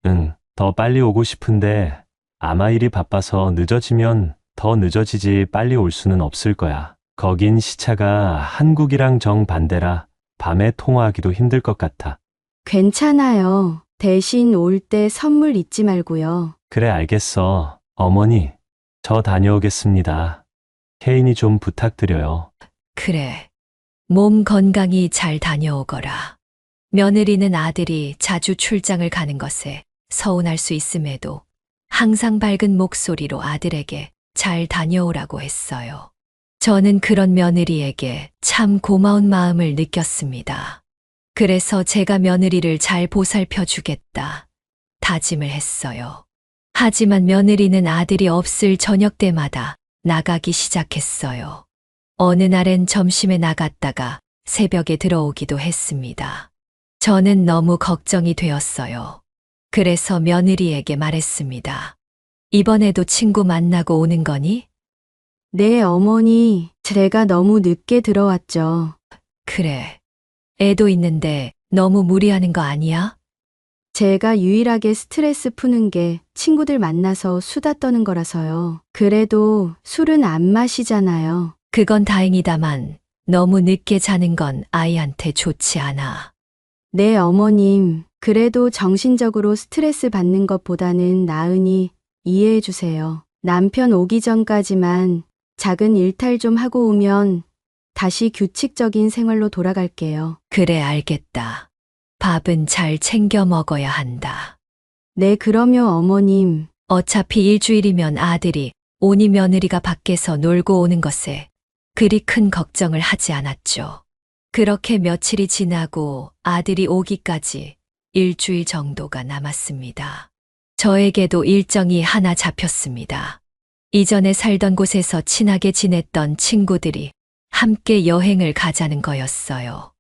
응. 더 빨리 오고 싶은데 아마 일이 바빠서 늦어지면 더 늦어지지 빨리 올 수는 없을 거야. 거긴 시차가 한국이랑 정반대라 밤에 통화하기도 힘들 것 같아. 괜찮아요. 대신 올 때 선물 잊지 말고요. 그래 알겠어. 어머니, 저 다녀오겠습니다. 혜인이 좀 부탁드려요. 그래. 몸 건강히 잘 다녀오거라. 며느리는 아들이 자주 출장을 가는 것에 서운할 수 있음에도 항상 밝은 목소리로 아들에게 잘 다녀오라고 했어요. 저는 그런 며느리에게 참 고마운 마음을 느꼈습니다. 그래서 제가 며느리를 잘 보살펴 주겠다 다짐을 했어요. 하지만 며느리는 아들이 없을 저녁 때마다 나가기 시작했어요. 어느 날엔 점심에 나갔다가 새벽에 들어오기도 했습니다. 저는 너무 걱정이 되었어요. 그래서 며느리에게 말했습니다. 이번에도 친구 만나고 오는 거니? 네, 어머니. 제가 너무 늦게 들어왔죠. 그래. 애도 있는데 너무 무리하는 거 아니야? 제가 유일하게 스트레스 푸는 게 친구들 만나서 수다 떠는 거라서요. 그래도 술은 안 마시잖아요. 그건 다행이다만 너무 늦게 자는 건 아이한테 좋지 않아. 네, 어머님. 그래도 정신적으로 스트레스 받는 것보다는 나으니 이해해 주세요. 남편 오기 전까지만 작은 일탈 좀 하고 오면 다시 규칙적인 생활로 돌아갈게요. 그래, 알겠다. 밥은 잘 챙겨 먹어야 한다. 네, 그럼요, 어머님. 어차피 일주일이면 아들이 오니 며느리가 밖에서 놀고 오는 것에 그리 큰 걱정을 하지 않았죠. 그렇게 며칠이 지나고 아들이 오기까지 일주일 정도가 남았습니다. 저에게도 일정이 하나 잡혔습니다. 이전에 살던 곳에서 친하게 지냈던 친구들이 함께 여행을 가자는 거였어요.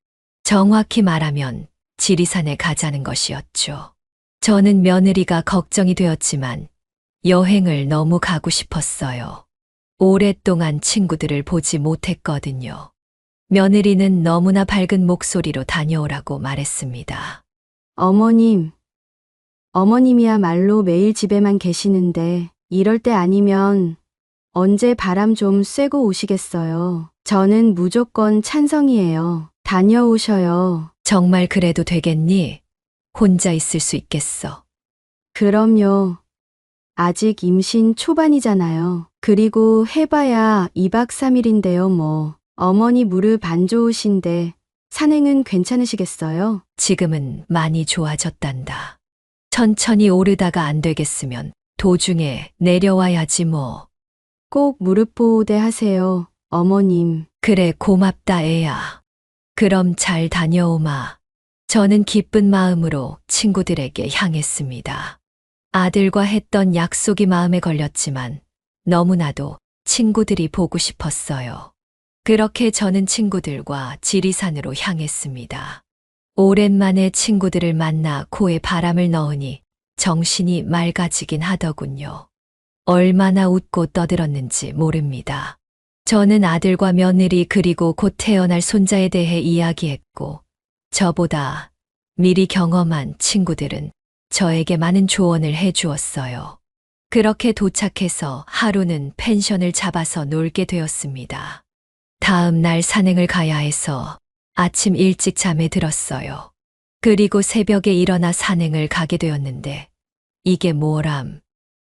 정확히 말하면 지리산에 가자는 것이었죠. 저는 며느리가 걱정이 되었지만 여행을 너무 가고 싶었어요. 오랫동안 친구들을 보지 못했거든요. 며느리는 너무나 밝은 목소리로 다녀오라고 말했습니다. 어머님이야말로 매일 집에만 계시는데 이럴 때 아니면 언제 바람 좀 쐬고 오시겠어요. 저는 무조건 찬성이에요. 다녀오셔요. 정말 그래도 되겠니? 혼자 있을 수 있겠어. 그럼요. 아직 임신 초반이잖아요. 그리고 해봐야 2박 3일인데요, 뭐. 어머니 무릎 안 좋으신데 산행은 괜찮으시겠어요? 지금은 많이 좋아졌단다. 천천히 오르다가 안 되겠으면 도중에 내려와야지 뭐. 꼭 무릎 보호대 하세요, 어머님. 그래, 고맙다 애야. 그럼 잘 다녀오마. 저는 기쁜 마음으로 친구들에게 향했습니다. 아들과 했던 약속이 마음에 걸렸지만 너무나도 친구들이 보고 싶었어요. 그렇게 저는 친구들과 지리산으로 향했습니다. 오랜만에 친구들을 만나 코에 바람을 넣으니 정신이 맑아지긴 하더군요. 얼마나 웃고 떠들었는지 모릅니다. 저는 아들과 며느리 그리고 곧 태어날 손자에 대해 이야기했고, 저보다 미리 경험한 친구들은 저에게 많은 조언을 해주었어요. 그렇게 도착해서 하루는 펜션을 잡아서 놀게 되었습니다. 다음 날 산행을 가야 해서 아침 일찍 잠에 들었어요. 그리고 새벽에 일어나 산행을 가게 되었는데 이게 뭐람?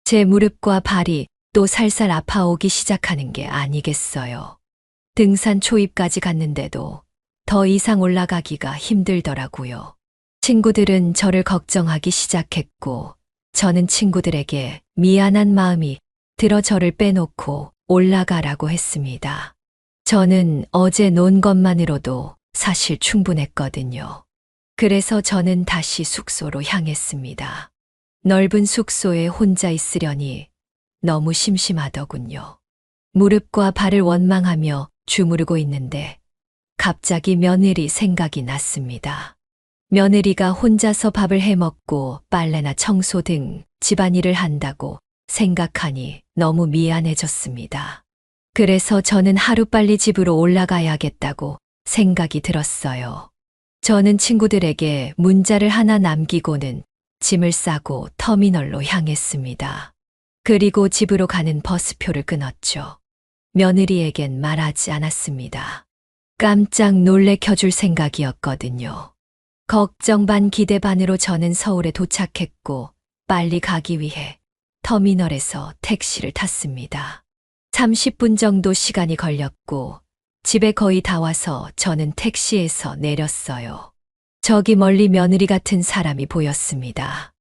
제 무릎과 발이 또 살살 아파오기 시작하는 게 아니겠어요. 등산 초입까지 갔는데도 더 이상 올라가기가 힘들더라고요. 친구들은 저를 걱정하기 시작했고 저는 친구들에게 미안한 마음이 들어 저를 빼놓고 올라가라고 했습니다. 저는 어제 논 것만으로도 사실 충분했거든요. 그래서 저는 다시 숙소로 향했습니다. 넓은 숙소에 혼자 있으려니 너무 심심하더군요. 무릎과 발을 원망하며 주무르고 있는데 갑자기 며느리 생각이 났습니다. 며느리가 혼자서 밥을 해먹고 빨래나 청소 등 집안일을 한다고 생각하니 너무 미안해졌습니다. 그래서 저는 하루빨리 집으로 올라가야겠다고 생각이 들었어요. 저는 친구들에게 문자를 하나 남기고는 짐을 싸고 터미널로 향했습니다. 그리고 집으로 가는 버스표를 끊었죠. 며느리에겐 말하지 않았습니다. 깜짝 놀래켜줄 생각이었거든요. 걱정 반 기대 반으로 저는 서울에 도착했고 빨리 가기 위해 터미널에서 택시를 탔습니다. 30분 정도 시간이 걸렸고 집에 거의 다 와서 저는 택시에서 내렸어요. 저기 멀리 며느리 같은 사람이 보였습니다.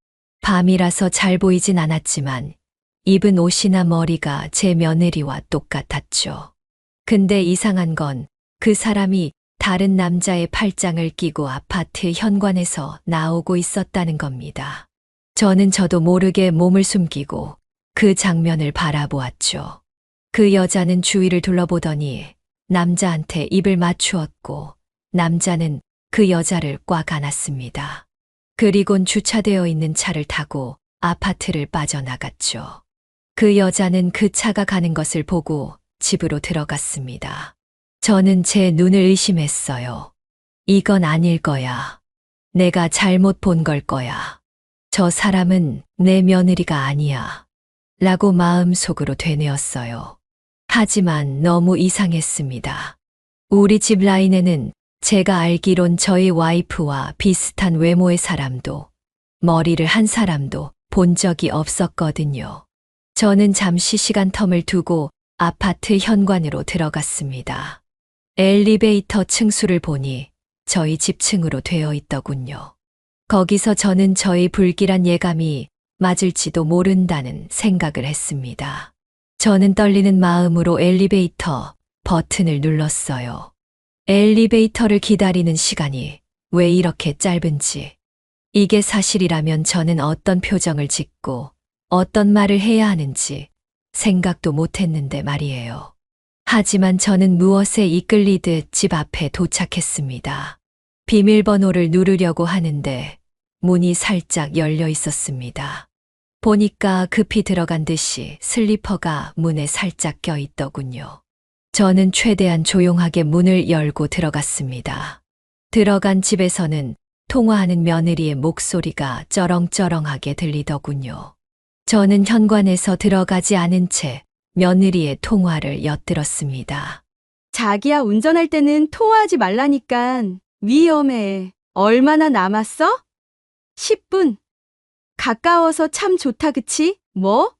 밤이라서 잘 보이진 않았지만 입은 옷이나 머리가 제 며느리와 똑같았죠. 근데 이상한 건 그 사람이 다른 남자의 팔짱을 끼고 아파트 현관에서 나오고 있었다는 겁니다. 저도 모르게 몸을 숨기고 그 장면을 바라보았죠. 그 여자는 주위를 둘러보더니 남자한테 입을 맞추었고 남자는 그 여자를 꽉 안았습니다. 그리곤 주차되어 있는 차를 타고 아파트를 빠져나갔죠. 그 여자는 그 차가 가는 것을 보고 집으로 들어갔습니다. 저는 제 눈을 의심했어요. 이건 아닐 거야. 내가 잘못 본 걸 거야. 저 사람은 내 며느리가 아니야. 라고 마음속으로 되뇌었어요. 하지만 너무 이상했습니다. 우리 집 라인에는 제가 알기론 저희 와이프와 비슷한 외모의 사람도, 머리를 한 사람도 본 적이 없었거든요. 저는 잠시 시간텀을 두고 아파트 현관으로 들어갔습니다. 엘리베이터 층수를 보니 저희 집 층으로 되어 있더군요. 거기서 저는 저희 불길한 예감이 맞을지도 모른다는 생각을 했습니다. 저는 떨리는 마음으로 엘리베이터 버튼을 눌렀어요. 엘리베이터를 기다리는 시간이 왜 이렇게 짧은지, 이게 사실이라면 저는 어떤 표정을 짓고 어떤 말을 해야 하는지 생각도 못했는데 말이에요. 하지만 저는 무엇에 이끌리듯 집 앞에 도착했습니다. 비밀번호를 누르려고 하는데 문이 살짝 열려 있었습니다. 보니까 급히 들어간 듯이 슬리퍼가 문에 살짝 껴 있더군요. 저는 최대한 조용하게 문을 열고 들어갔습니다. 들어간 집에서는 통화하는 며느리의 목소리가 쩌렁쩌렁하게 들리더군요. 저는 현관에서 들어가지 않은 채 며느리의 통화를 엿들었습니다. 자기야, 운전할 때는 통화하지 말라니깐. 위험해. 얼마나 남았어? 10분. 가까워서 참 좋다, 그치? 뭐?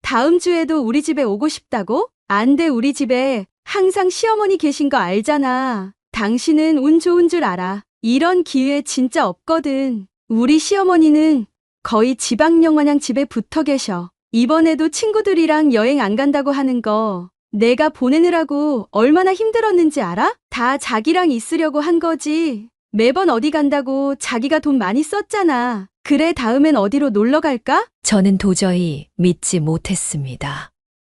다음 주에도 우리 집에 오고 싶다고? 안 돼, 우리 집에 항상 시어머니 계신 거 알잖아. 당신은 운 좋은 줄 알아. 이런 기회 진짜 없거든. 우리 시어머니는 거의 지방령 마냥 집에 붙어 계셔. 이번에도 친구들이랑 여행 안 간다고 하는 거 내가 보내느라고 얼마나 힘들었는지 알아? 다 자기랑 있으려고 한 거지. 매번 어디 간다고 자기가 돈 많이 썼잖아. 그래, 다음엔 어디로 놀러 갈까? 저는 도저히 믿지 못했습니다.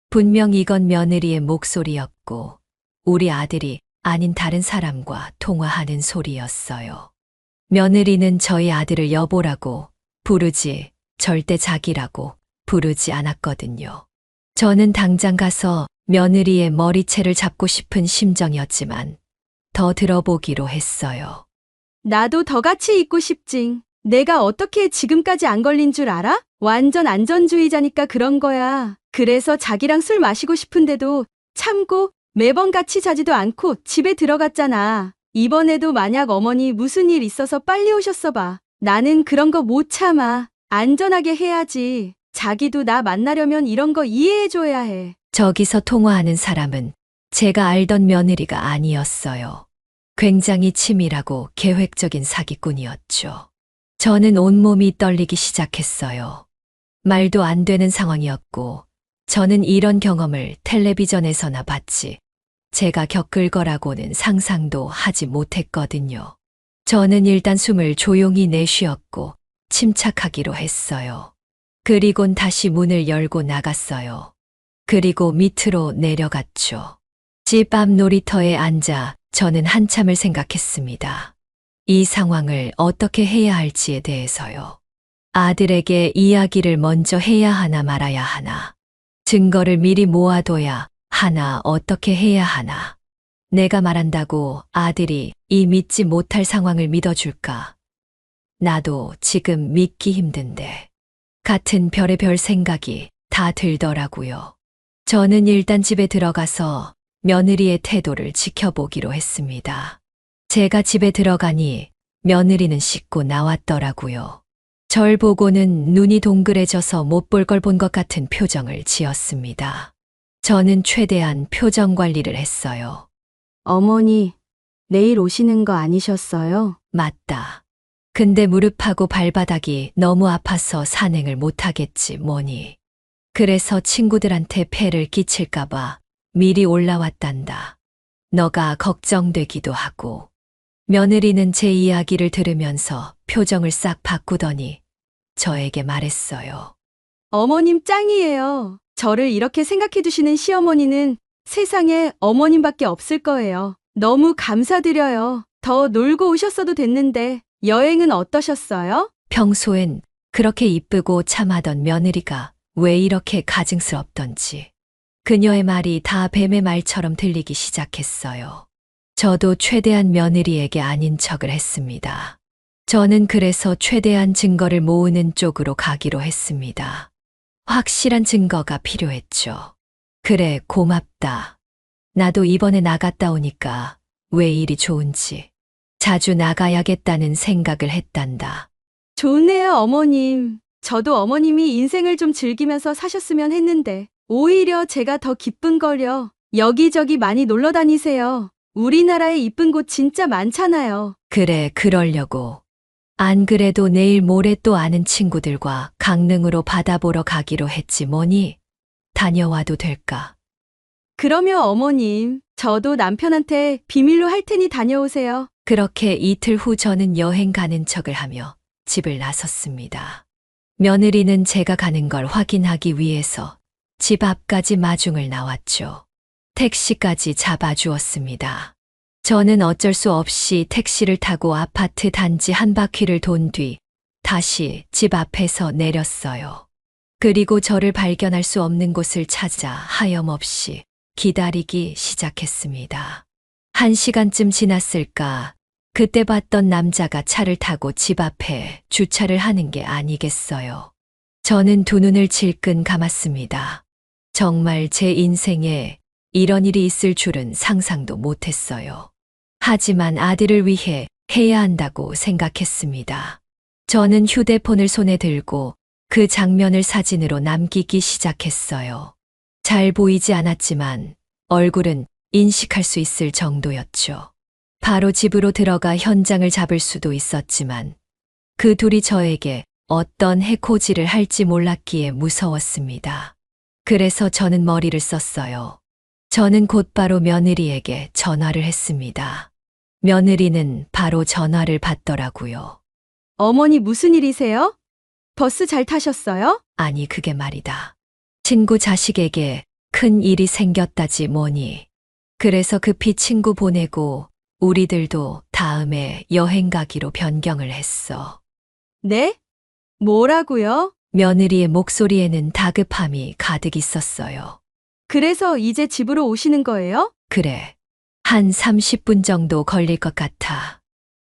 분명 이건 며느리의 목소리였고 우리 아들이 아닌 다른 사람과 통화하는 소리였어요. 며느리는 저희 아들을 여보라고 부르지 절대 자기라고 부르지 않았거든요. 저는 당장 가서 며느리의 머리채를 잡고 싶은 심정이었지만 더 들어보기로 했어요. 나도 더 같이 있고 싶징. 내가 어떻게 지금까지 안 걸린 줄 알아? 완전 안전주의자니까 그런 거야. 그래서 자기랑 술 마시고 싶은데도 참고 매번 같이 자지도 않고 집에 들어갔잖아. 이번에도 만약 어머니 무슨 일 있어서 빨리 오셨어 봐. 나는 그런 거 못 참아. 안전하게 해야지. 자기도 나 만나려면 이런 거 이해해줘야 해. 저기서 통화하는 사람은 제가 알던 며느리가 아니었어요. 굉장히 치밀하고 계획적인 사기꾼이었죠. 저는 온몸이 떨리기 시작했어요. 말도 안 되는 상황이었고 저는 이런 경험을 텔레비전에서나 봤지 제가 겪을 거라고는 상상도 하지 못했거든요. 저는 일단 숨을 조용히 내쉬었고 침착하기로 했어요. 그리곤 다시 문을 열고 나갔어요. 그리고 밑으로 내려갔죠. 집 앞 놀이터에 앉아 저는 한참을 생각했습니다. 이 상황을 어떻게 해야 할지에 대해서요. 아들에게 이야기를 먼저 해야 하나 말아야 하나. 증거를 미리 모아둬야 하나 어떻게 해야 하나. 내가 말한다고 아들이 이 믿지 못할 상황을 믿어줄까? 나도 지금 믿기 힘든데. 같은 별의별 생각이 다 들더라고요. 저는 일단 집에 들어가서 며느리의 태도를 지켜보기로 했습니다. 제가 집에 들어가니 며느리는 씻고 나왔더라고요. 절 보고는 눈이 동그래져서 못 볼 걸 본 것 같은 표정을 지었습니다. 저는 최대한 표정 관리를 했어요. 어머니, 내일 오시는 거 아니셨어요? 맞다. 근데 무릎하고 발바닥이 너무 아파서 산행을 못하겠지 뭐니. 그래서 친구들한테 폐를 끼칠까봐 미리 올라왔단다. 너가 걱정되기도 하고. 며느리는 제 이야기를 들으면서 표정을 싹 바꾸더니 저에게 말했어요. 어머님 짱이에요. 저를 이렇게 생각해 주시는 시어머니는 세상에 어머님밖에 없을 거예요. 너무 감사드려요. 더 놀고 오셨어도 됐는데 여행은 어떠셨어요? 평소엔 그렇게 이쁘고 참하던 며느리가 왜 이렇게 가증스럽던지. 그녀의 말이 다 뱀의 말처럼 들리기 시작했어요. 저도 최대한 며느리에게 아닌 척을 했습니다. 저는 그래서 최대한 증거를 모으는 쪽으로 가기로 했습니다. 확실한 증거가 필요했죠. 그래, 고맙다. 나도 이번에 나갔다 오니까 왜 일이 좋은지 자주 나가야겠다는 생각을 했단다. 좋네요, 어머님. 저도 어머님이 인생을 좀 즐기면서 사셨으면 했는데 오히려 제가 더 기쁜걸요. 여기저기 많이 놀러 다니세요. 우리나라에 이쁜 곳 진짜 많잖아요. 그래, 그러려고. 안 그래도 내일 모레 또 아는 친구들과 강릉으로 바다 보러 가기로 했지 뭐니. 다녀와도 될까? 그러면 어머님, 저도 남편한테 비밀로 할 테니 다녀오세요. 그렇게 이틀 후 저는 여행 가는 척을 하며 집을 나섰습니다. 며느리는 제가 가는 걸 확인하기 위해서 집 앞까지 마중을 나왔죠. 택시까지 잡아주었습니다. 저는 어쩔 수 없이 택시를 타고 아파트 단지 한 바퀴를 돈 뒤 다시 집 앞에서 내렸어요. 그리고 저를 발견할 수 없는 곳을 찾아 하염없이 기다리기 시작했습니다. 1시간쯤 지났을까? 그때 봤던 남자가 차를 타고 집 앞에 주차를 하는 게 아니겠어요. 저는 두 눈을 질끈 감았습니다. 정말 제 인생에 이런 일이 있을 줄은 상상도 못했어요. 하지만 아들을 위해 해야 한다고 생각했습니다. 저는 휴대폰을 손에 들고 그 장면을 사진으로 남기기 시작했어요. 잘 보이지 않았지만 얼굴은 인식할 수 있을 정도였죠. 바로 집으로 들어가 현장을 잡을 수도 있었지만 그 둘이 저에게 어떤 해코지를 할지 몰랐기에 무서웠습니다. 그래서 저는 머리를 썼어요. 저는 곧바로 며느리에게 전화를 했습니다. 며느리는 바로 전화를 받더라고요. 어머니 무슨 일이세요? 버스 잘 타셨어요? 아니, 그게 말이다. 친구 자식에게 큰 일이 생겼다지 뭐니. 그래서 급히 친구 보내고 우리들도 다음에 여행 가기로 변경을 했어. 네? 뭐라고요? 며느리의 목소리에는 다급함이 가득 있었어요. 그래서 이제 집으로 오시는 거예요? 그래. 한 30분 정도 걸릴 것 같아.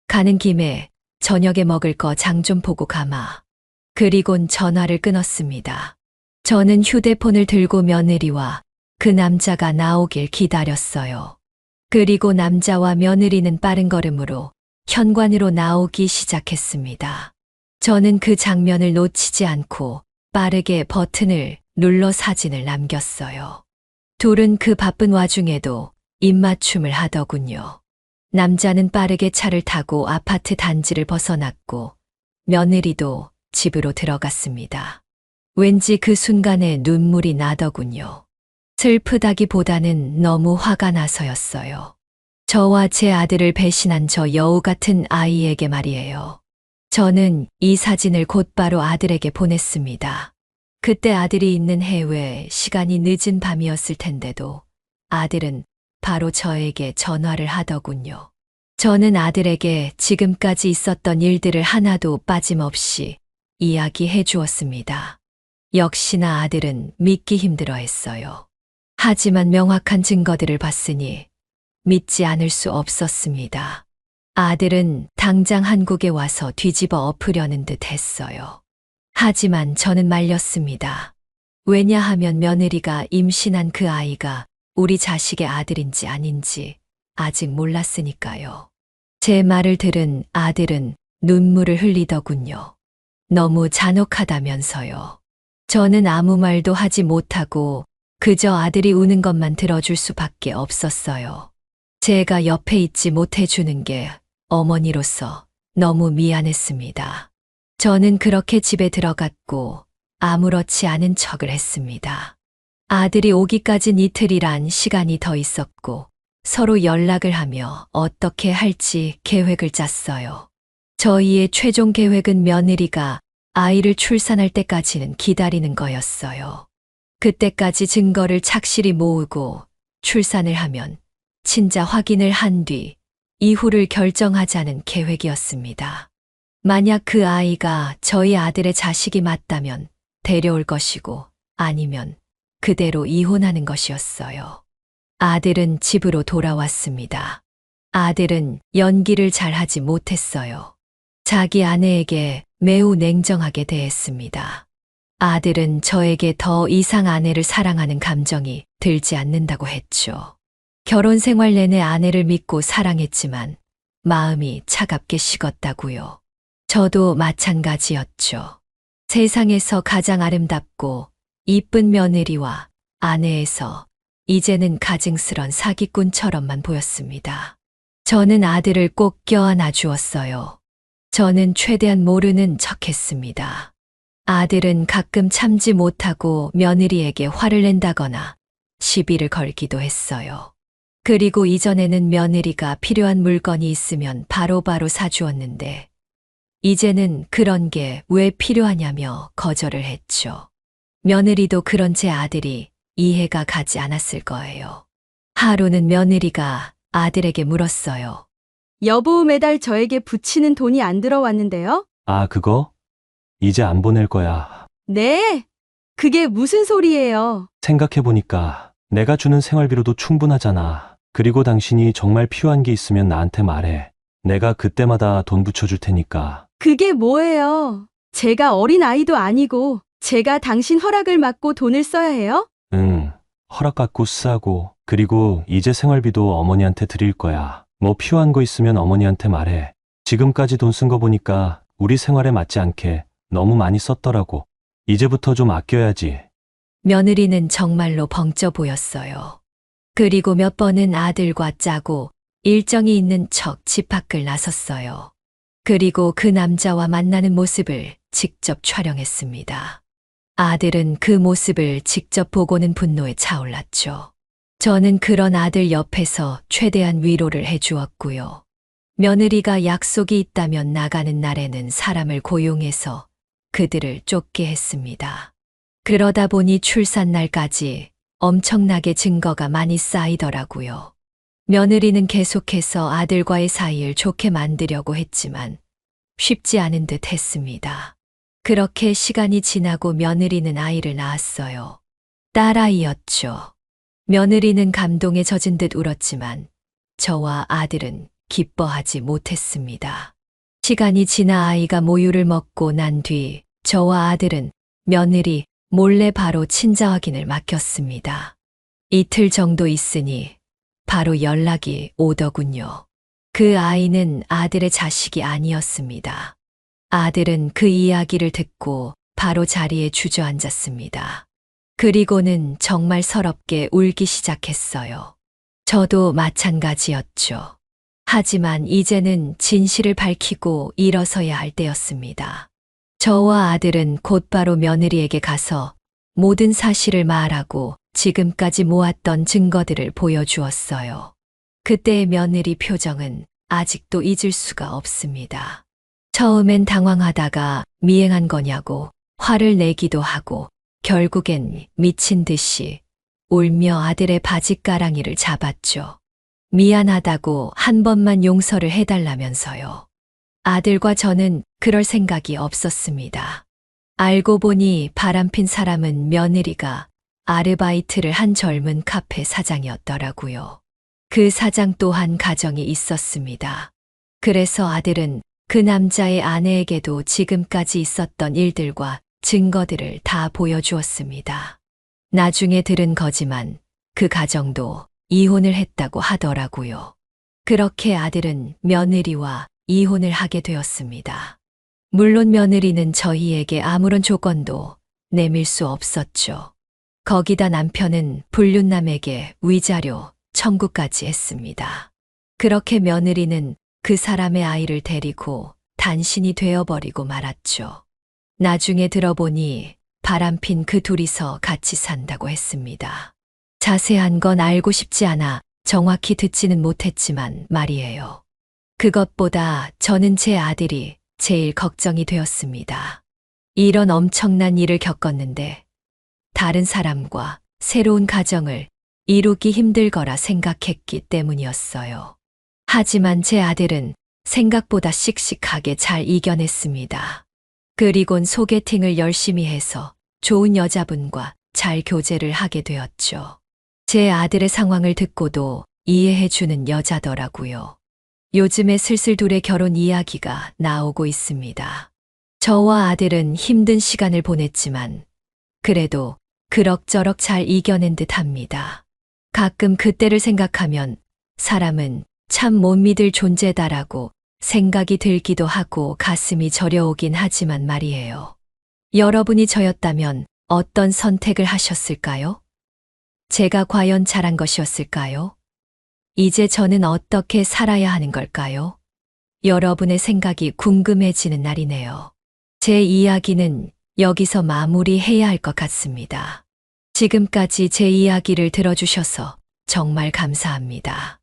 가는 김에 저녁에 먹을 거 장 좀 보고 가마. 그리곤 전화를 끊었습니다. 저는 휴대폰을 들고 며느리와 그 남자가 나오길 기다렸어요. 그리고 남자와 며느리는 빠른 걸음으로 현관으로 나오기 시작했습니다. 저는 그 장면을 놓치지 않고 빠르게 버튼을 눌러 사진을 남겼어요. 둘은 그 바쁜 와중에도 입맞춤을 하더군요. 남자는 빠르게 차를 타고 아파트 단지를 벗어났고 며느리도 집으로 들어갔습니다. 왠지 그 순간에 눈물이 나더군요. 슬프다기보다는 너무 화가 나서였어요. 저와 제 아들을 배신한 저 여우 같은 아이에게 말이에요. 저는 이 사진을 곧바로 아들에게 보냈습니다. 그때 아들이 있는 해외 시간이 늦은 밤이었을 텐데도 아들은 바로 저에게 전화를 하더군요. 저는 아들에게 지금까지 있었던 일들을 하나도 빠짐없이 이야기해 주었습니다. 역시나 아들은 믿기 힘들어 했어요. 하지만 명확한 증거들을 봤으니 믿지 않을 수 없었습니다. 아들은 당장 한국에 와서 뒤집어 엎으려는 듯 했어요. 하지만 저는 말렸습니다. 왜냐하면 며느리가 임신한 그 아이가 우리 자식의 아들인지 아닌지 아직 몰랐으니까요. 제 말을 들은 아들은 눈물을 흘리더군요. 너무 잔혹하다면서요. 저는 아무 말도 하지 못하고 그저 아들이 우는 것만 들어줄 수밖에 없었어요. 제가 옆에 있지 못해주는 게 어머니로서 너무 미안했습니다. 저는 그렇게 집에 들어갔고 아무렇지 않은 척을 했습니다. 아들이 오기까진 이틀이란 시간이 더 있었고 서로 연락을 하며 어떻게 할지 계획을 짰어요. 저희의 최종 계획은 며느리가 아이를 출산할 때까지는 기다리는 거였어요. 그때까지 증거를 착실히 모으고 출산을 하면 친자 확인을 한 뒤 이후를 결정하자는 계획이었습니다. 만약 그 아이가 저희 아들의 자식이 맞다면 데려올 것이고 아니면 그대로 이혼하는 것이었어요. 아들은 집으로 돌아왔습니다. 아들은 연기를 잘하지 못했어요. 자기 아내에게 매우 냉정하게 대했습니다. 아들은 저에게 더 이상 아내를 사랑하는 감정이 들지 않는다고 했죠. 결혼 생활 내내 아내를 믿고 사랑했지만 마음이 차갑게 식었다고요. 저도 마찬가지였죠. 세상에서 가장 아름답고 이쁜 며느리와 아내에서 이제는 가증스런 사기꾼처럼만 보였습니다. 저는 아들을 꼭 껴안아 주었어요. 저는 최대한 모르는 척했습니다. 아들은 가끔 참지 못하고 며느리에게 화를 낸다거나 시비를 걸기도 했어요. 그리고 이전에는 며느리가 필요한 물건이 있으면 바로바로 사주었는데 이제는 그런 게 왜 필요하냐며 거절을 했죠. 며느리도 그런 제 아들이 이해가 가지 않았을 거예요. 하루는 며느리가 아들에게 물었어요. 여보, 매달 저에게 부치는 돈이 안 들어왔는데요? 아, 그거? 이제 안 보낼 거야. 네. 그게 무슨 소리예요? 생각해보니까 내가 주는 생활비로도 충분하잖아. 그리고 당신이 정말 필요한 게 있으면 나한테 말해. 내가 그때마다 돈 붙여줄 테니까. 그게 뭐예요? 제가 어린 아이도 아니고 제가 당신 허락을 받고 돈을 써야 해요? 응, 허락받고 쓰하고. 그리고 이제 생활비도 어머니한테 드릴 거야. 뭐 필요한 거 있으면 어머니한테 말해. 지금까지 돈 쓴 거 보니까 우리 생활에 맞지 않게 너무 많이 썼더라고. 이제부터 좀 아껴야지. 며느리는 정말로 벙쪄 보였어요. 그리고 몇 번은 아들과 짜고 일정이 있는 척 집 밖을 나섰어요. 그리고 그 남자와 만나는 모습을 직접 촬영했습니다. 아들은 그 모습을 직접 보고는 분노에 차올랐죠. 저는 그런 아들 옆에서 최대한 위로를 해주었고요. 며느리가 약속이 있다면 나가는 날에는 사람을 고용해서 그들을 쫓게 했습니다. 그러다 보니 출산 날까지 엄청나게 증거가 많이 쌓이더라고요. 며느리는 계속해서 아들과의 사이를 좋게 만들려고 했지만 쉽지 않은 듯 했습니다. 그렇게 시간이 지나고 며느리는 아이를 낳았어요. 딸아이였죠. 며느리는 감동에 젖은 듯 울었지만 저와 아들은 기뻐하지 못했습니다. 시간이 지나 아이가 모유를 먹고 난 뒤 저와 아들은 며느리 몰래 바로 친자 확인을 맡겼습니다. 이틀 정도 있으니 바로 연락이 오더군요. 그 아이는 아들의 자식이 아니었습니다. 아들은 그 이야기를 듣고 바로 자리에 주저앉았습니다. 그리고는 정말 서럽게 울기 시작했어요. 저도 마찬가지였죠. 하지만 이제는 진실을 밝히고 일어서야 할 때였습니다. 저와 아들은 곧바로 며느리에게 가서 모든 사실을 말하고 지금까지 모았던 증거들을 보여주었어요. 그때의 며느리 표정은 아직도 잊을 수가 없습니다. 처음엔 당황하다가 미행한 거냐고 화를 내기도 하고 결국엔 미친 듯이 울며 아들의 바지가랑이를 잡았죠. 미안하다고 한 번만 용서를 해달라면서요. 아들과 저는 그럴 생각이 없었습니다. 알고 보니 바람핀 사람은 며느리가 아르바이트를 한 젊은 카페 사장이었더라고요. 그 사장 또한 가정이 있었습니다. 그래서 아들은 그 남자의 아내에게도 지금까지 있었던 일들과 증거들을 다 보여주었습니다. 나중에 들은 거지만 그 가정도 이혼을 했다고 하더라고요. 그렇게 아들은 며느리와 이혼을 하게 되었습니다. 물론 며느리는 저희에게 아무런 조건도 내밀 수 없었죠. 거기다 남편은 불륜남에게 위자료 청구까지 했습니다. 그렇게 며느리는 그 사람의 아이를 데리고 단신이 되어버리고 말았죠. 나중에 들어보니 바람핀 그 둘이서 같이 산다고 했습니다. 자세한 건 알고 싶지 않아 정확히 듣지는 못했지만 말이에요. 그것보다 저는 제 아들이 제일 걱정이 되었습니다. 이런 엄청난 일을 겪었는데 다른 사람과 새로운 가정을 이루기 힘들 거라 생각했기 때문이었어요. 하지만 제 아들은 생각보다 씩씩하게 잘 이겨냈습니다. 그리곤 소개팅을 열심히 해서 좋은 여자분과 잘 교제를 하게 되었죠. 제 아들의 상황을 듣고도 이해해주는 여자더라고요. 요즘에 슬슬 둘의 결혼 이야기가 나오고 있습니다. 저와 아들은 힘든 시간을 보냈지만 그래도 그럭저럭 잘 이겨낸 듯 합니다. 가끔 그때를 생각하면 사람은 참 못 믿을 존재다라고 생각이 들기도 하고 가슴이 저려오긴 하지만 말이에요. 여러분이 저였다면 어떤 선택을 하셨을까요? 제가 과연 잘한 것이었을까요? 이제 저는 어떻게 살아야 하는 걸까요? 여러분의 생각이 궁금해지는 날이네요. 제 이야기는 여기서 마무리해야 할 것 같습니다. 지금까지 제 이야기를 들어주셔서 정말 감사합니다.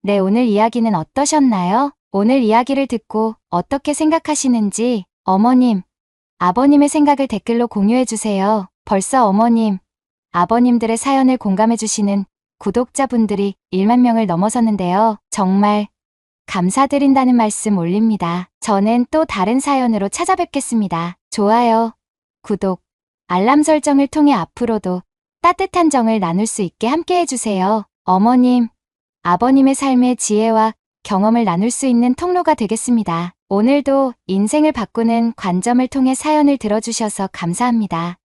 네, 오늘 이야기는 어떠셨나요? 오늘 이야기를 듣고 어떻게 생각하시는지 어머님, 아버님의 생각을 댓글로 공유해주세요. 벌써 어머님, 아버님들의 사연을 공감해주시는 구독자분들이 1만 명을 넘어섰는데요. 정말 감사드린다는 말씀 올립니다. 저는 또 다른 사연으로 찾아뵙겠습니다. 좋아요, 구독, 알람 설정을 통해 앞으로도 따뜻한 정을 나눌 수 있게 함께 해주세요. 어머님, 아버님의 삶의 지혜와 경험을 나눌 수 있는 통로가 되겠습니다. 오늘도 인생을 바꾸는 관점을 통해 사연을 들어주셔서 감사합니다.